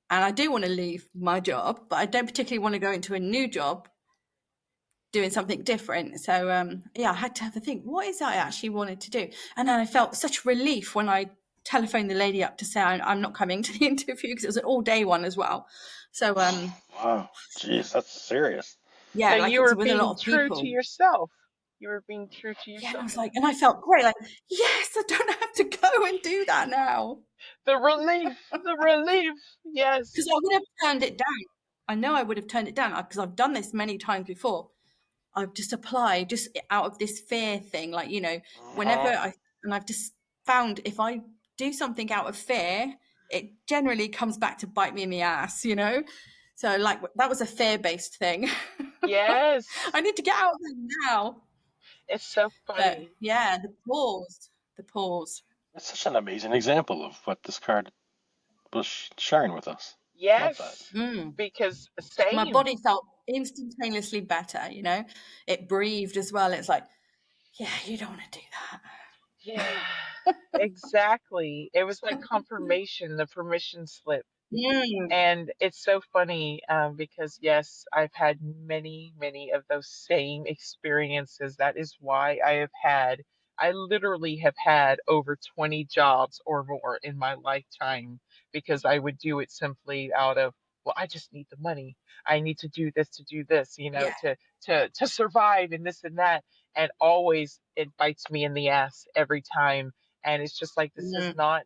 And I do want to leave my job, but I don't particularly want to go into a new job doing something different. So yeah, I had to have a think, what is it I actually wanted to do? And then I felt such relief when I telephoned the lady up to say I'm not coming to the interview because it was an all-day one as well. So Wow, jeez, that's serious. so yeah, like you it's were with a lot being of true to people. yourself. You were being true to Yeah, and I yourself was in like, that. and I felt great, like, yes, I don't have to go and do that now. The relief, the relief. Because Yes. I would have turned it down. I know I would have turned it down because I've done this many times before. I've just applied just out of this fear thing, like, you know, whenever Uh-huh. and I've just found if I do something out of fear, it generally comes back to bite me in the ass, you know? So like that was a fear-based thing. Yes. I need to get out of there now. It's so But funny. yeah, the pause. That's such an amazing example of what this card was sharing with us. Love that. Yes. Mm. Because My same. body felt instantaneously better, you know? It breathed as well. It's like, yeah, you don't want to do Yeah. that. Exactly. It was like confirmation, the permission slip. Mm. And it's so funny because, yes, I've had many, many of those same experiences. That is why I have had I literally have had over 20 jobs or more in my lifetime because I would do it simply out of, well, I just need the money. I need to do this, Yeah. to survive and this and that. And always it bites me in the ass every time. And it's just like, this is Mm, not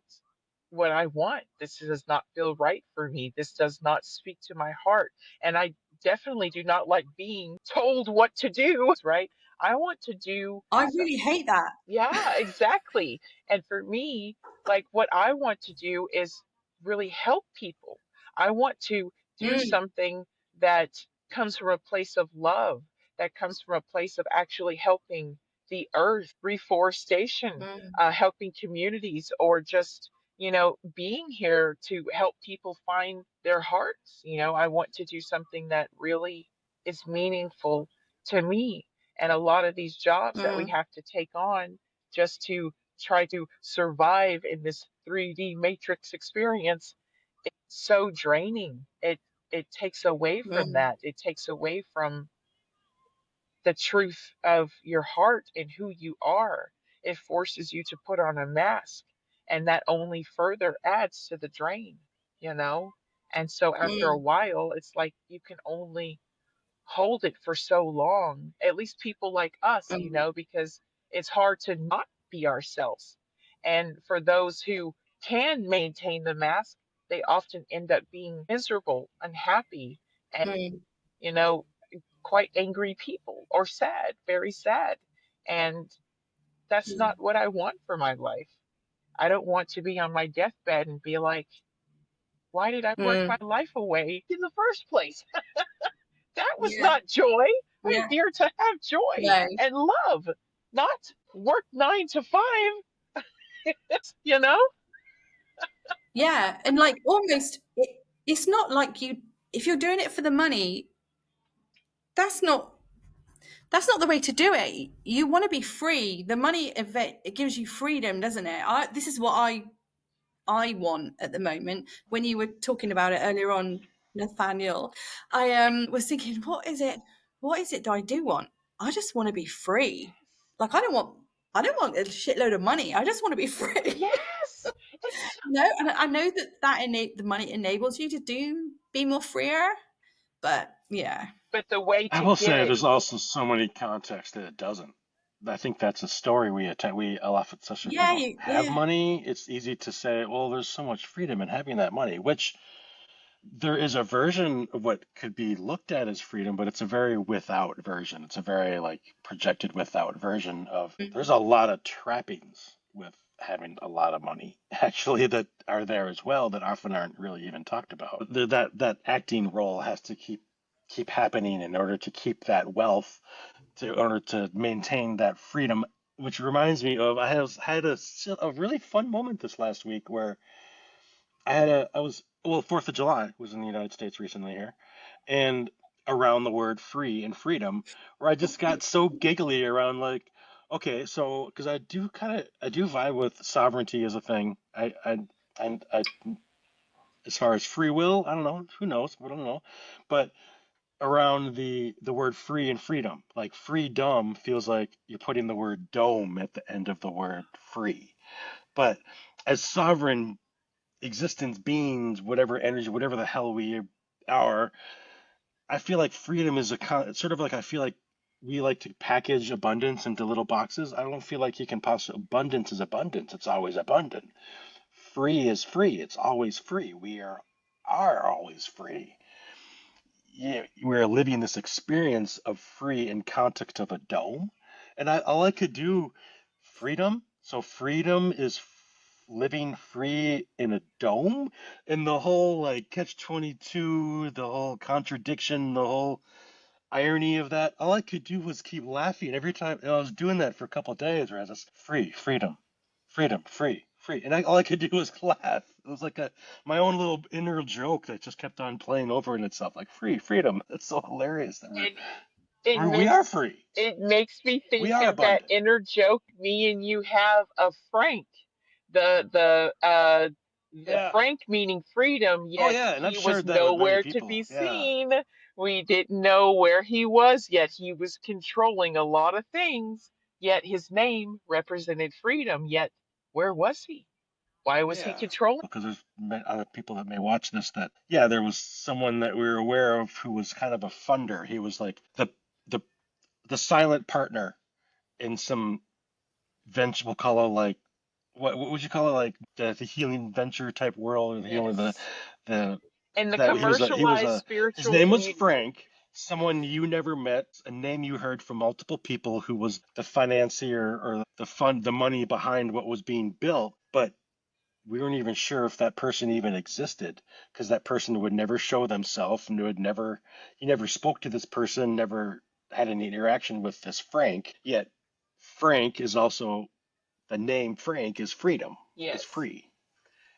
what I want. This does not feel right for me. This does not speak to my heart. And I definitely do not like being told what to do, right? I want to do I really hate that. yeah, exactly. And for me, like what I want to do is really help people. I want to do Mm, something that comes from a place of love, that comes from a place of actually helping the earth, reforestation, mm, helping communities, or just, being here to help people find their hearts. I want to do something that really is meaningful to me. And a lot of these jobs that we mm, have to take on just to try to survive in this 3D matrix experience, it's so draining. It takes away from mm, that. It takes away from the truth of your heart and who you are. It forces you to put on a mask, and that only further adds to the drain, you know? And so after a mm, while, it's like you can only hold it for so long, at least people like us, mm, because it's hard to not be ourselves. And for those who can maintain the mask, they often end up being miserable, unhappy, and, mm, you know, quite angry people or sad, very sad. And that's mm, not what I want for my life. I don't want to be on my deathbed and be like, why did I work my mm. life away in the first place? That was Yeah, not joy. I'm yeah, here to have joy no, and love, not work 9 to 5. You know? yeah, and like almost, it's not like you. If you're doing it for the money, that's not that's not the way to do it. You want to be free. The money it gives you freedom, doesn't it? This is what I want at the moment. When you were talking about it earlier on, Nathaniel, I was thinking, what is it that I do want? I just want to be free. Like I don't want a shitload of money. I just want to be free. Yes. It's No, and I know the money enables you to be more freer, but yeah. but the way I to will get say it. there's also so many contexts that it doesn't. I think that's a story we attend. We often, especially if we Yeah, don't have yeah. money, it's easy to say, well, there's so much freedom in having that money, which there is a version of what could be looked at as freedom, but it's a very without version. It's a very like projected without version of there's Mm, a lot of trappings with having a lot of money actually that are there as well that often aren't really even talked about. That acting role has to keep happening in order to keep that wealth, in order to maintain that freedom. Which reminds me of had a really fun moment this last week where I was well, 4th of July was in the United States recently here, and around the word free and freedom, where I just got so giggly around like, okay, so because I do vibe with sovereignty as a thing. I as far as free will, I don't know, who knows, I don't know, but around the word free and freedom, like freedom feels like you're putting the word dome at the end of the word free, but as sovereign existence beings, whatever energy, whatever the hell we are, I feel like freedom is sort of like I feel like we like to package abundance into little boxes. I don't feel like you can possibly abundance is abundance. It's always abundant. Free is free. It's always free. We are always free. Yeah, we're living this experience of free in context of a dome, and all I could do freedom. So freedom is living free in a dome, and the whole like catch 22, the whole contradiction, the whole irony of that. All I could do was keep laughing every time. And I was doing that for a couple of days, where I was just freedom, freedom, free, and all I could do was laugh. It was like my own little inner joke that just kept on playing over in itself, like freedom. That's so hilarious that It it we are makes free. it makes me We think are of that abundant. inner joke me and you have of Frank. The Yeah. Frank meaning freedom, Oh yet yeah, and I've he was shared that with many nowhere to be people. Yeah. seen. We didn't know where he was, yet he was controlling a lot of things. yet his name represented freedom. Yet, where was he? Why was he Yeah, controlling? because there's other people that may watch this that, yeah, there was someone that we were aware of who was kind of a funder. He was like the the silent partner in some venture, we'll call it like, what would you call it, like the healing venture type world, or the healing, Yes. the In the that commercialized his spiritual name was community. Frank, someone you never met, a name you heard from multiple people, who was the financier or the fund, the money behind what was being built, but we weren't even sure if that person even existed, because that person would never show themselves, and would never, you never spoke to this person, never had any interaction with this Frank. Yet Frank is also, the name Frank is freedom, is Yes. free.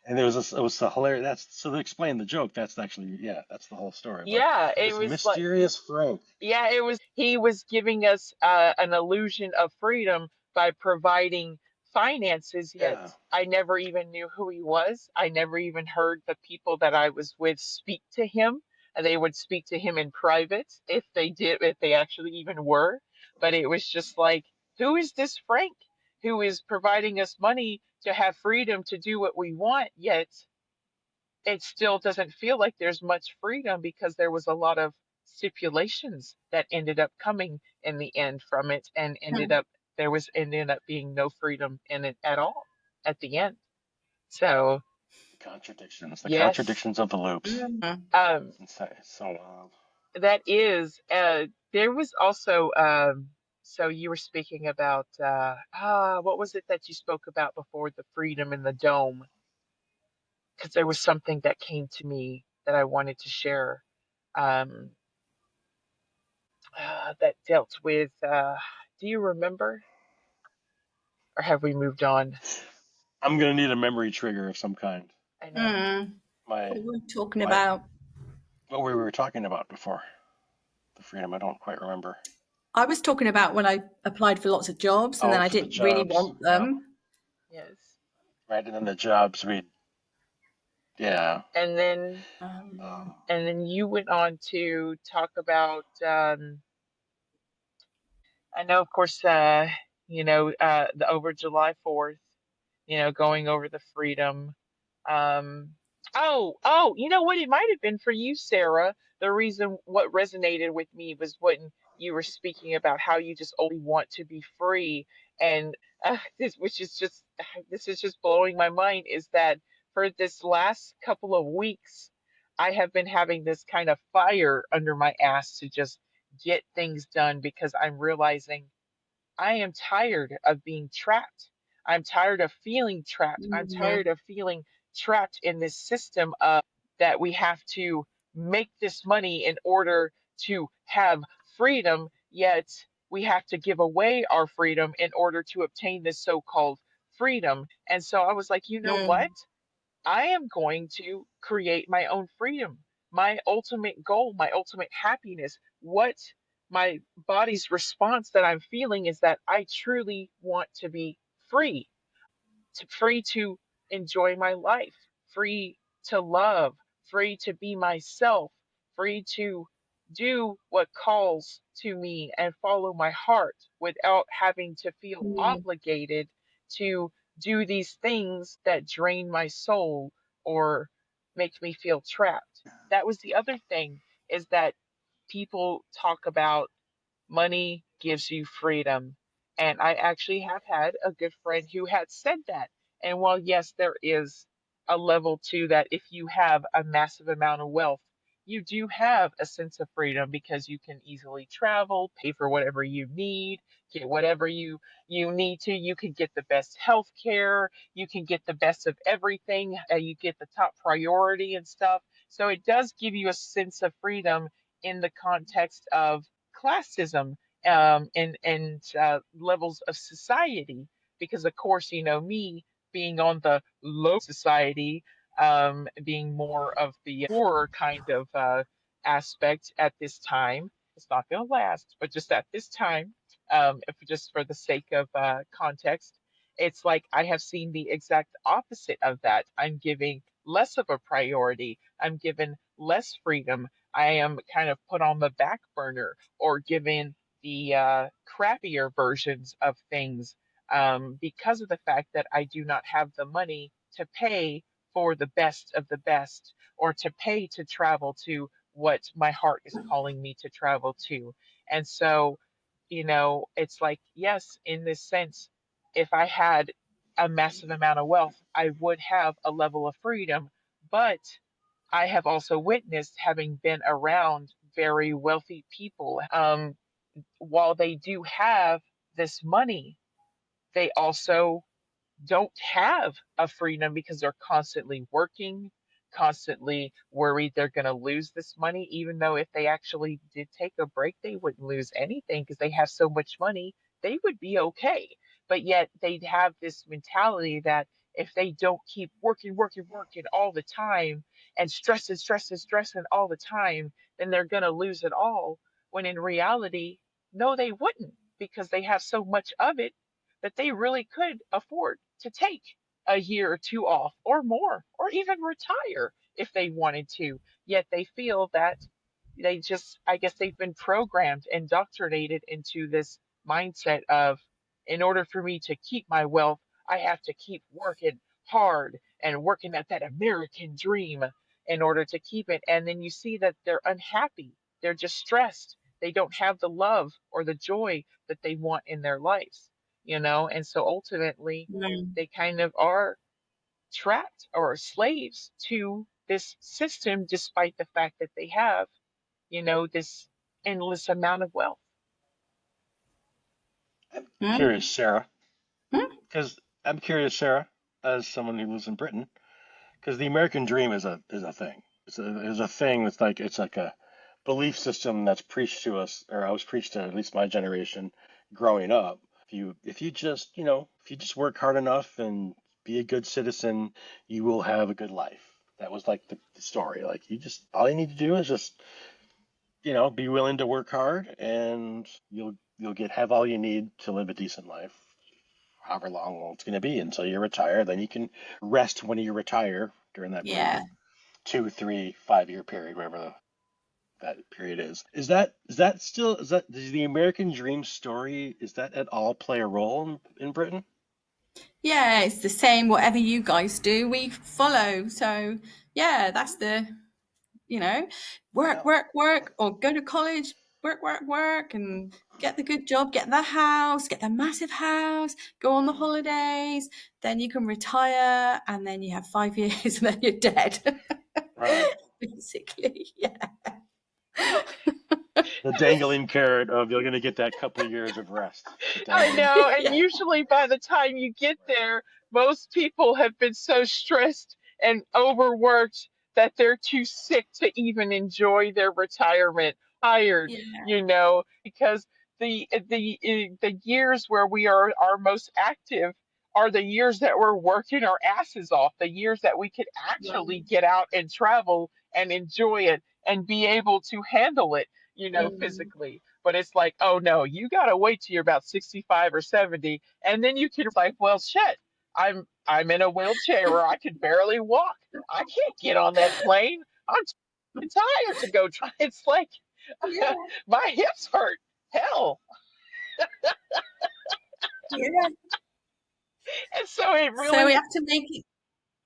And there was this, it was a hilarious. That's, so to explain the joke. That's actually, yeah, that's the whole story. But Yeah, it this was like, mysterious Frank. yeah, it was, he was giving us an illusion of freedom by providing finances, yet Yeah, I never even knew who he was. I never even heard the people that I was with speak to him. And they would speak to him in private if they did, if they actually even were. But it was just like, who is this Frank who is providing us money to have freedom to do what we want, yet it still doesn't feel like there's much freedom because there was a lot of stipulations that ended up coming in the end from it, and ended up being no freedom in it at all at the end. So contradictions. The yes, contradictions of the loops. um It's so wild. that is there was also so you were speaking about what was it that you spoke about before the freedom in the dome, because there was something that came to me that I wanted to share, um that dealt with, do you remember? Or have we moved on? I'm gonna need a memory trigger of some kind. I know. My What were we talking my about? what we were talking about before the freedom. I don't quite remember. I was talking about when I applied for lots of jobs and then Oh, I for the didn't really jobs. want Yeah. them. Yes. Right, and then the jobs we, yeah. And then Um, you went on to talk about, I know, of course, the over July 4th, going over the freedom. Um, oh, you know what? It might have been for you, Sarah. The reason what resonated with me was when you were speaking about how you just only want to be free, and this is just blowing my mind. Is that for this last couple of weeks, I have been having this kind of fire under my ass to just get things done because I'm realizing I am tired of being trapped. I'm tired of feeling trapped. I'm tired of feeling trapped in this system of that we have to make this money in order to have freedom, yet we have to give away our freedom in order to obtain this so-called freedom. And so I was like, you know what? I am going to create my own freedom, my ultimate goal, my ultimate happiness. What my body's response that I'm feeling is that I truly want to be free, free to enjoy my life, free to love, free to be myself, free to do what calls to me and follow my heart without having to feel obligated to do these things that drain my soul or make me feel trapped. That was the other thing, is that people talk about money gives you freedom. And I actually have had a good friend who had said that. And while, yes, there is a level to that, if you have a massive amount of wealth, you do have a sense of freedom because you can easily travel, pay for whatever you need, get whatever you need to. You can get the best health care, you can get the best of everything, you get the top priority and stuff. So it does give you a sense of freedom in the context of classism, and levels of society, because of course, me being on the low society, being more of the poorer kind of aspect at this time. It's not going to last, but just at this time, if just for the sake of context, it's like I have seen the exact opposite of that. I'm giving less of a priority, I'm given less freedom, I am kind of put on the back burner or given crappier versions of things, because of the fact that I do not have the money to pay for the best of the best, or to pay to travel to what my heart is calling me to travel to. And so, it's like, yes, in this sense, if I had a massive amount of wealth, I would have a level of freedom. But I have also witnessed, having been around very wealthy people, while they do have this money, they also don't have a freedom because they're constantly working, constantly worried they're going to lose this money, even though if they actually did take a break, they wouldn't lose anything because they have so much money, they would be okay. But yet they'd have this mentality that if they don't keep working, working, working all the time and stressing, stressing, stressing all the time, then they're going to lose it all. When in reality, no, they wouldn't, because they have so much of it that they really could afford to take a year or two off or more, or even retire if they wanted to. Yet they feel that they just, I guess they've been programmed, indoctrinated into this mindset of, in order for me to keep my wealth, I have to keep working hard and working at that American dream in order to keep it. And then you see that they're unhappy, they're just stressed, they don't have the love or the joy that they want in their lives, and so ultimately Mm. they kind of are trapped or slaves to this system, despite the fact that they have, this endless amount of wealth. I'm Mm. curious, Sarah, Mm. because I'm curious, Sarah, as someone who lives in Britain, because the American dream is a thing. It's a thing. It's like a belief system that's preached to us, or I was preached to at least my generation growing up. If you just work hard enough and be a good citizen, you will have a good life. That was like the story. Like, all you need to do is just be willing to work hard, and you'll have all you need to live a decent life, however long it's going to be until you retire. Then you can rest when you retire during that brief Yeah. 2, 3, 5 year period, whatever that period is. Does the American dream story, is that at all play a role in Britain? Yeah, it's the same. Whatever you guys do, we follow. So yeah, that's the, work, Yeah. work, work, or go to college, work, work, work, and get the good job, get the house, get the massive house, go on the holidays, then you can retire, and then you have 5 years, and then you're dead. Right. Basically, yeah. The dangling carrot of you're going to get that couple of years of rest. The I dangling know. carrot. And Yeah. usually by the time you get there, most people have been so stressed and overworked that they're too sick to even enjoy their retirement. Tired, Yeah. because the years where we are our most active are the years that we're working our asses off, the years that we could actually Right. get out and travel and enjoy it and be able to handle it, Mm. physically. But it's like, oh no, you gotta wait till you're about 65 or 70, and then you can, like, well, shit, I'm in a wheelchair where I can barely walk. I can't get on that plane. I'm too tired to go try. It's like, Yeah. my hips hurt. Hell. Yeah. And so it So really,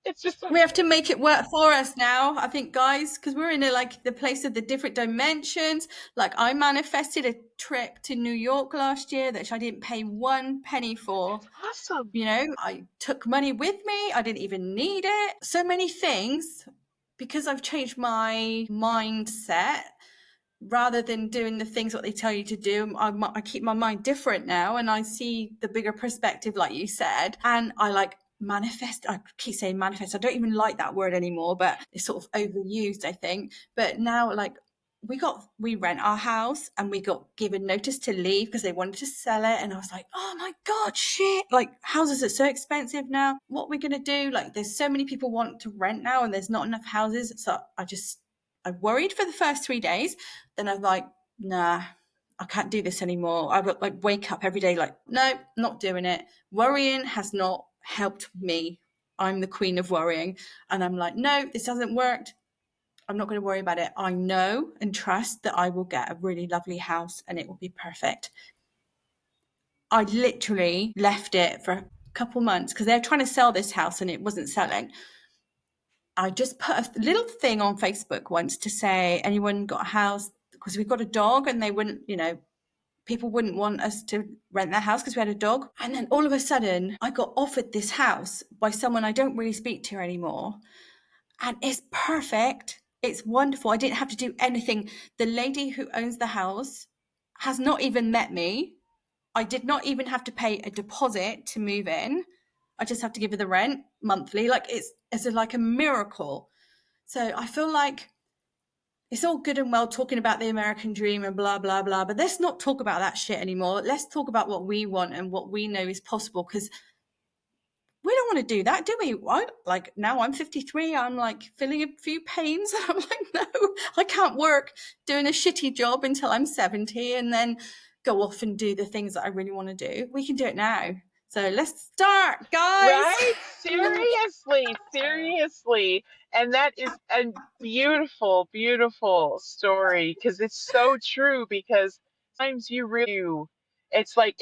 it's just we have to make it work for us now, I think, guys, because we're in the place of the different dimensions. Like, I manifested a trip to New York last year that I didn't pay 1 penny for. awesome. I took money with me. I didn't even need it. So many things, because I've changed my mindset. Rather than doing the things what they tell you to do, I keep my mind different now, and I see the bigger perspective, like you said, and I manifest. I keep saying manifest. I don't even like that word anymore, but it's sort of overused, I think. But now, we rent our house, and we got given notice to leave because they wanted to sell it, and I was like, oh my god, shit! Like, houses are so expensive now. What are we gonna do? Like, there's so many people want to rent now, and there's not enough houses. So I worried for the first 3 days. Then I was like, nah, I can't do this anymore. I would wake up every day like, no, not doing it. Worrying has not helped me. I'm the queen of worrying. And I'm like, no, this hasn't worked. I'm not going to worry about it. I know and trust that I will get a really lovely house and it will be perfect. I literally left it for a couple months because they're trying to sell this house and it wasn't selling. I just put a little thing on Facebook once to say, anyone got a house? Because we've got a dog and they wouldn't, people wouldn't want us to rent their house because we had a dog. And then all of a sudden, I got offered this house by someone I don't really speak to anymore. And it's perfect. It's wonderful. I didn't have to do anything. The lady who owns the house has not even met me. I did not even have to pay a deposit to move in. I just have to give her the rent monthly. Like it's like a miracle. So I feel like it's all good and well talking about the American dream and blah, blah, blah, but let's not talk about that shit anymore. Let's talk about what we want and what we know is possible, because we don't want to do that, do we? Like now I'm 53, I'm like feeling a few pains. And I'm like, no, I can't work doing a shitty job until I'm 70 and then go off and do the things that I really want to do. We can do it now. So let's start, guys. Right? Seriously. And that is a beautiful, beautiful story, because it's so true. Because sometimes you really, it's like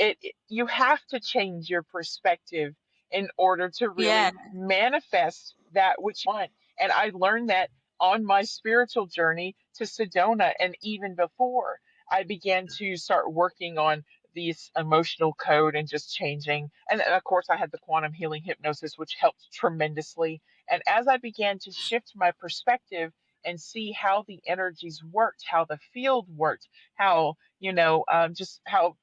you have to change your perspective in order to Yeah. really manifest that which you want. And I learned that on my spiritual journey to Sedona, and even before I began to start working on these emotional code and just changing. And then, of course, I had the quantum healing hypnosis, which helped tremendously. And as I began to shift my perspective and see how the energies worked, how the field worked, how, just how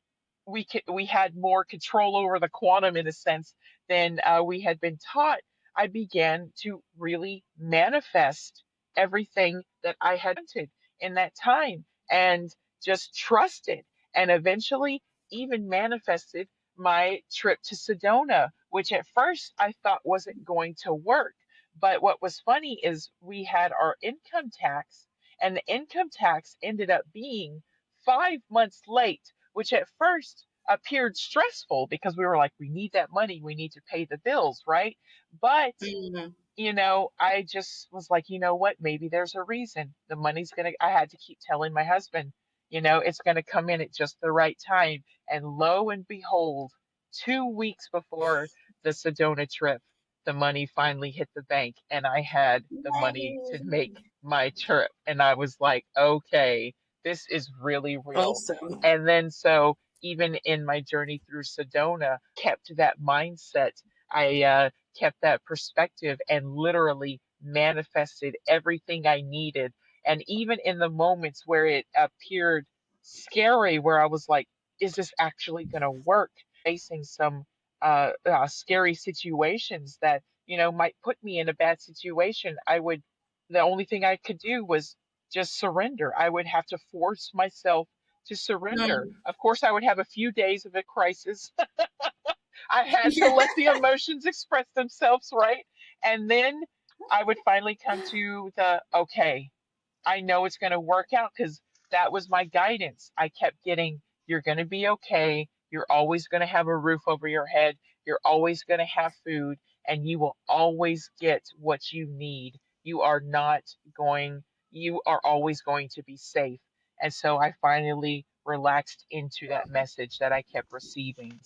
we had more control over the quantum in a sense than we had been taught, I began to really manifest everything that I had wanted in that time, and just trusted, and eventually even manifested my trip to Sedona, which at first I thought wasn't going to work. But what was funny is we had our income tax, and the income tax ended up being 5 months late, which at first appeared stressful because we were like, we need that money, we need to pay the bills, right? But Mm-hmm. I just was like, you know what? Maybe there's a reason. The money's gonna, I had to keep telling my husband, it's gonna come in at just the right time. And lo and behold, 2 weeks before the Sedona trip, the money finally hit the bank, and I had the money to make my trip. And I was like, okay, this is really real. Awesome. And then, so even in my journey through Sedona, kept that mindset. I kept that perspective and literally manifested everything I needed. And even in the moments where it appeared scary, where I was like, is this actually going to work? Facing some scary situations that, might put me in a bad situation, the only thing I could do was just surrender. I would have to force myself to surrender. Mm. Of course, I would have a few days of a crisis. I had to Yeah. let the emotions express themselves, right? And then I would finally come to okay, I know it's going to work out, because that was my guidance. I kept getting, you're going to be okay. You're always going to have a roof over your head. You're always going to have food, and you will always get what you need. You are always going to be safe. And so I finally relaxed into that message that I kept receiving.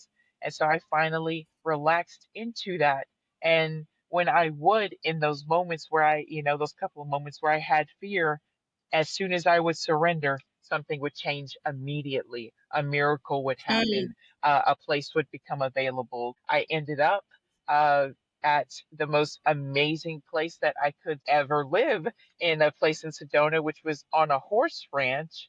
And so I finally relaxed into that. And when I would, in those moments where those couple of moments where I had fear, as soon as I would surrender, something would change immediately. A miracle would Mm. happen. A place would become available. I ended up uh, at the most amazing place that I could ever live, in a place in Sedona, which was on a horse ranch.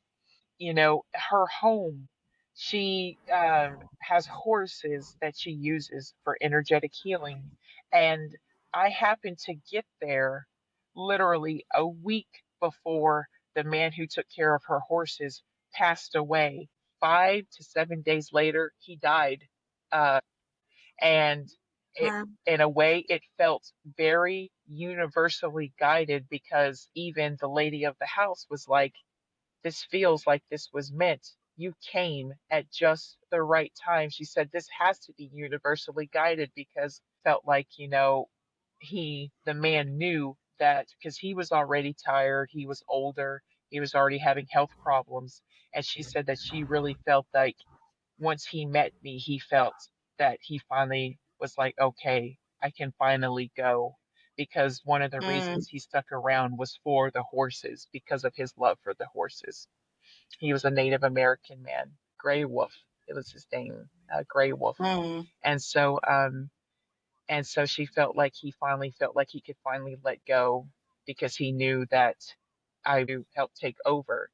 Her home, she has horses that she uses for energetic healing. And I happened to get there literally a week before the man who took care of her horses passed away. 5 to 7 days later, he died. Uh, and it, Wow. in a way, it felt very universally guided, because even the lady of the house was like, this feels like this was meant. You came at just the right time. She said, this has to be universally guided, because felt like, the man knew that because he was already tired, he was older, he was already having health problems. And she said that she really felt like once he met me, he felt that he finally was like, okay, I can finally go. Because one of the Mm. reasons he stuck around was for the horses, because of his love for the horses. He was a Native American man, Gray Wolf. It was his name, Gray Wolf. Mm. And so, she felt like he finally felt like he could finally let go because he knew that I help take over.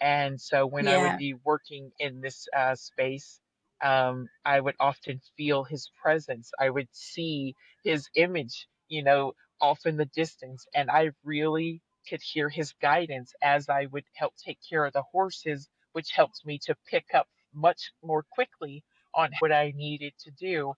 And so when I would Yeah. be working in this space, I would often feel his presence. I would see his image, off in the distance, and I really could hear his guidance as I would help take care of the horses, which helped me to pick up much more quickly on what I needed to do.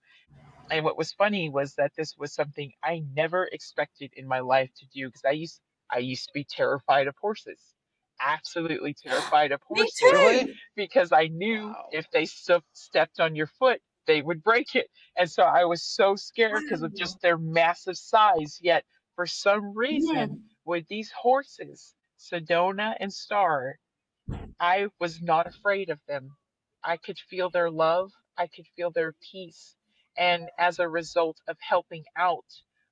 And what was funny was that this was something I never expected in my life to do because I used to be terrified of horses. Absolutely terrified of Me horses Really? too. because I knew Wow. if they stepped on your foot, they would break it. And so I was so scared because of Wow. just their massive size. Yet for some reason, Mm. with these horses, Sedona and Star, I was not afraid of them. I could feel their love. I could feel their peace. And as a result of helping out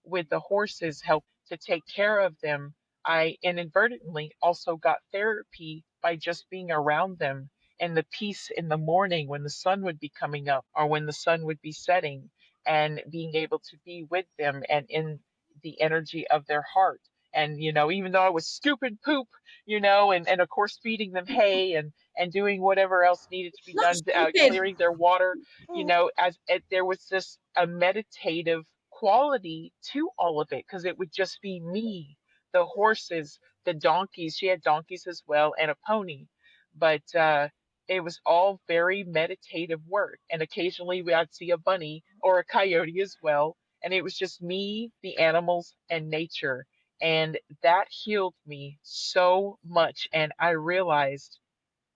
with the horses, help to take care of them, I inadvertently also got therapy by just being around them and the peace in the morning when the sun would be coming up or when the sun would be setting and being able to be with them and in the energy of their heart. And, even though I was scooping poop, and of course feeding them hay and doing whatever else needed to be Not done, stupid. clearing their water, there was this a meditative quality to all of it because it would just be me, the horses, the donkeys. She had donkeys as well and a pony, but it was all very meditative work. And occasionally I'd see a bunny or a coyote as well, and it was just me, the animals, and nature. And that healed me so much. And I realized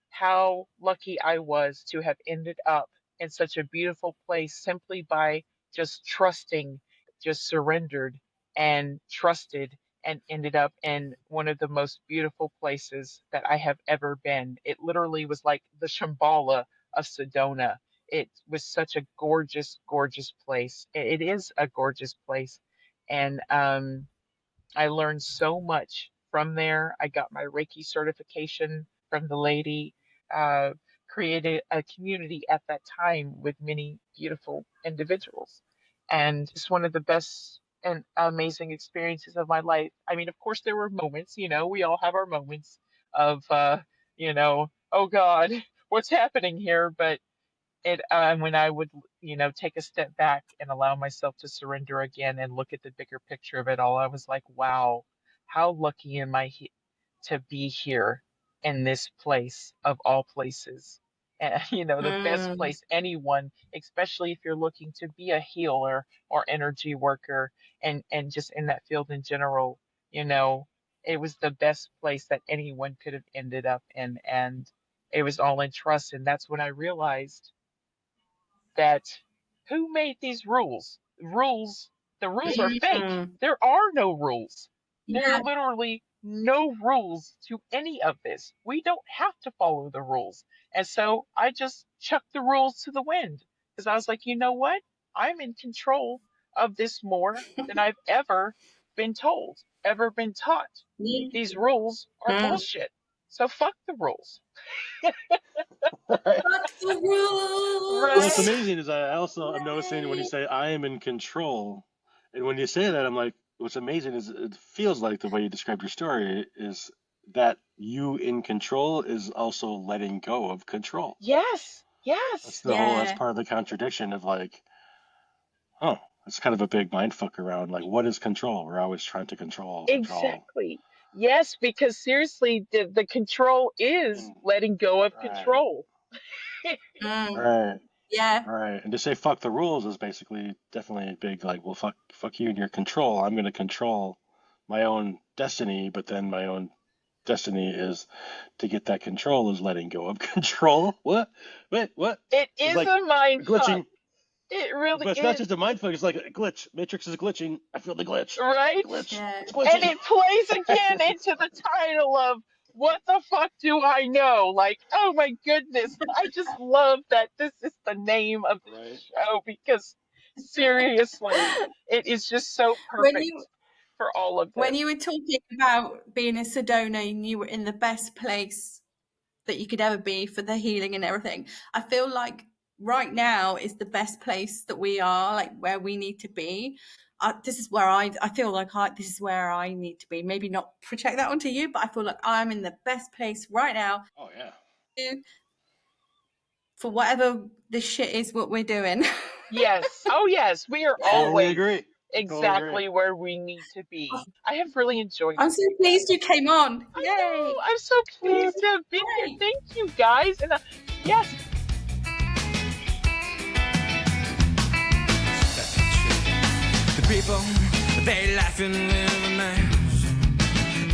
how lucky I was to have ended up in such a beautiful place simply by just trusting, just surrendered and trusted and ended up in one of the most beautiful places that I have ever been. It literally was like the Shambhala of Sedona. It was such a gorgeous, gorgeous place. It is a gorgeous place. And I learned so much from there. I got my Reiki certification from the lady, uh, created a community at that time with many beautiful individuals. And just one of the best and amazing experiences of my life. I mean, of course, there were moments, we all have our moments of, oh God, what's happening here? But when I would, take a step back and allow myself to surrender again and look at the bigger picture of it all, I was like, wow, how lucky am I to be here in this place of all places? And, the best Mm. place anyone, especially if you're looking to be a healer or energy worker and just in that field in general, you know, it was the best place that anyone could have ended up in. And it was all in trust. And that's when I realized that who made these rules? The rules are fake. Mm. There are no rules. There are Yeah. literally no rules to any of this. We don't have to follow the rules. And so I just chucked the rules to the wind because I was like, you know what? I'm in control of this more than I've ever been told, ever been taught. Me These too. rules are Mm. bullshit. So fuck the rules. Right. Fuck the Well, what's rules. Right? amazing is I'm noticing when you Yay. say I am in control, and when you say that, I'm like, what's amazing is it feels like the way you described your story is that you in control is also letting go of control. Yes. That's Yes. that's Yeah. part of the contradiction of like, oh, it's kind of a big mind fuck around. Like, what is control? We're always trying to control. Exactly. Yes, because seriously, the control is And letting go of right, control. Mm. right, Yeah. right. And to say fuck the rules is basically definitely a big like, well, fuck you and your control. I'm going to control my own destiny, but then my own destiny is to get that control is letting go of control. What? Wait, what? It It's is like a mind fuck. glitching. It really But it's not is. just a mind fuck. It's like a glitch. Matrix is glitching. I feel the glitch. Right? Glitch. Yeah. It's glitching. And it plays again into the title of what the fuck do I know? Like, oh my goodness. I just love that this is the name of the Right. show because seriously, it is just so When perfect you for all of when this. you were talking about being in Sedona and you were in the best place that you could ever be for the healing and everything, I feel like right now is the best place that we are, like where we need to be. This is where I feel like this is where I need to be. Maybe not project that onto you, but I feel like I'm in the best place right now Oh yeah. for whatever this shit is what we're doing. Yes. Oh yes, we are Totally always agree. exactly where we need to be. I have really enjoyed I'm it. so pleased you came on. I Yay! know. I'm so pleased to have been here. Yay. Thank you guys. And yes, The people, they laugh and live in night.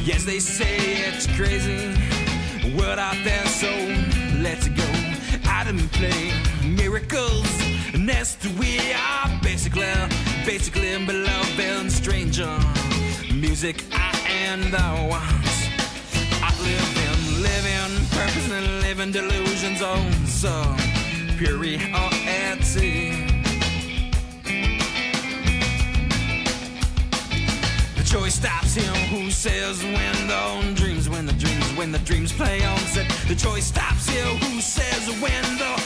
Yes, they say it's crazy. World out there, so let's go out and play miracles. Next we are basically beloved and stranger. Music I and I want. I living purpose and living delusions on superiority. The choice stops him who says when the dreams play on set. The choice stops him who says when the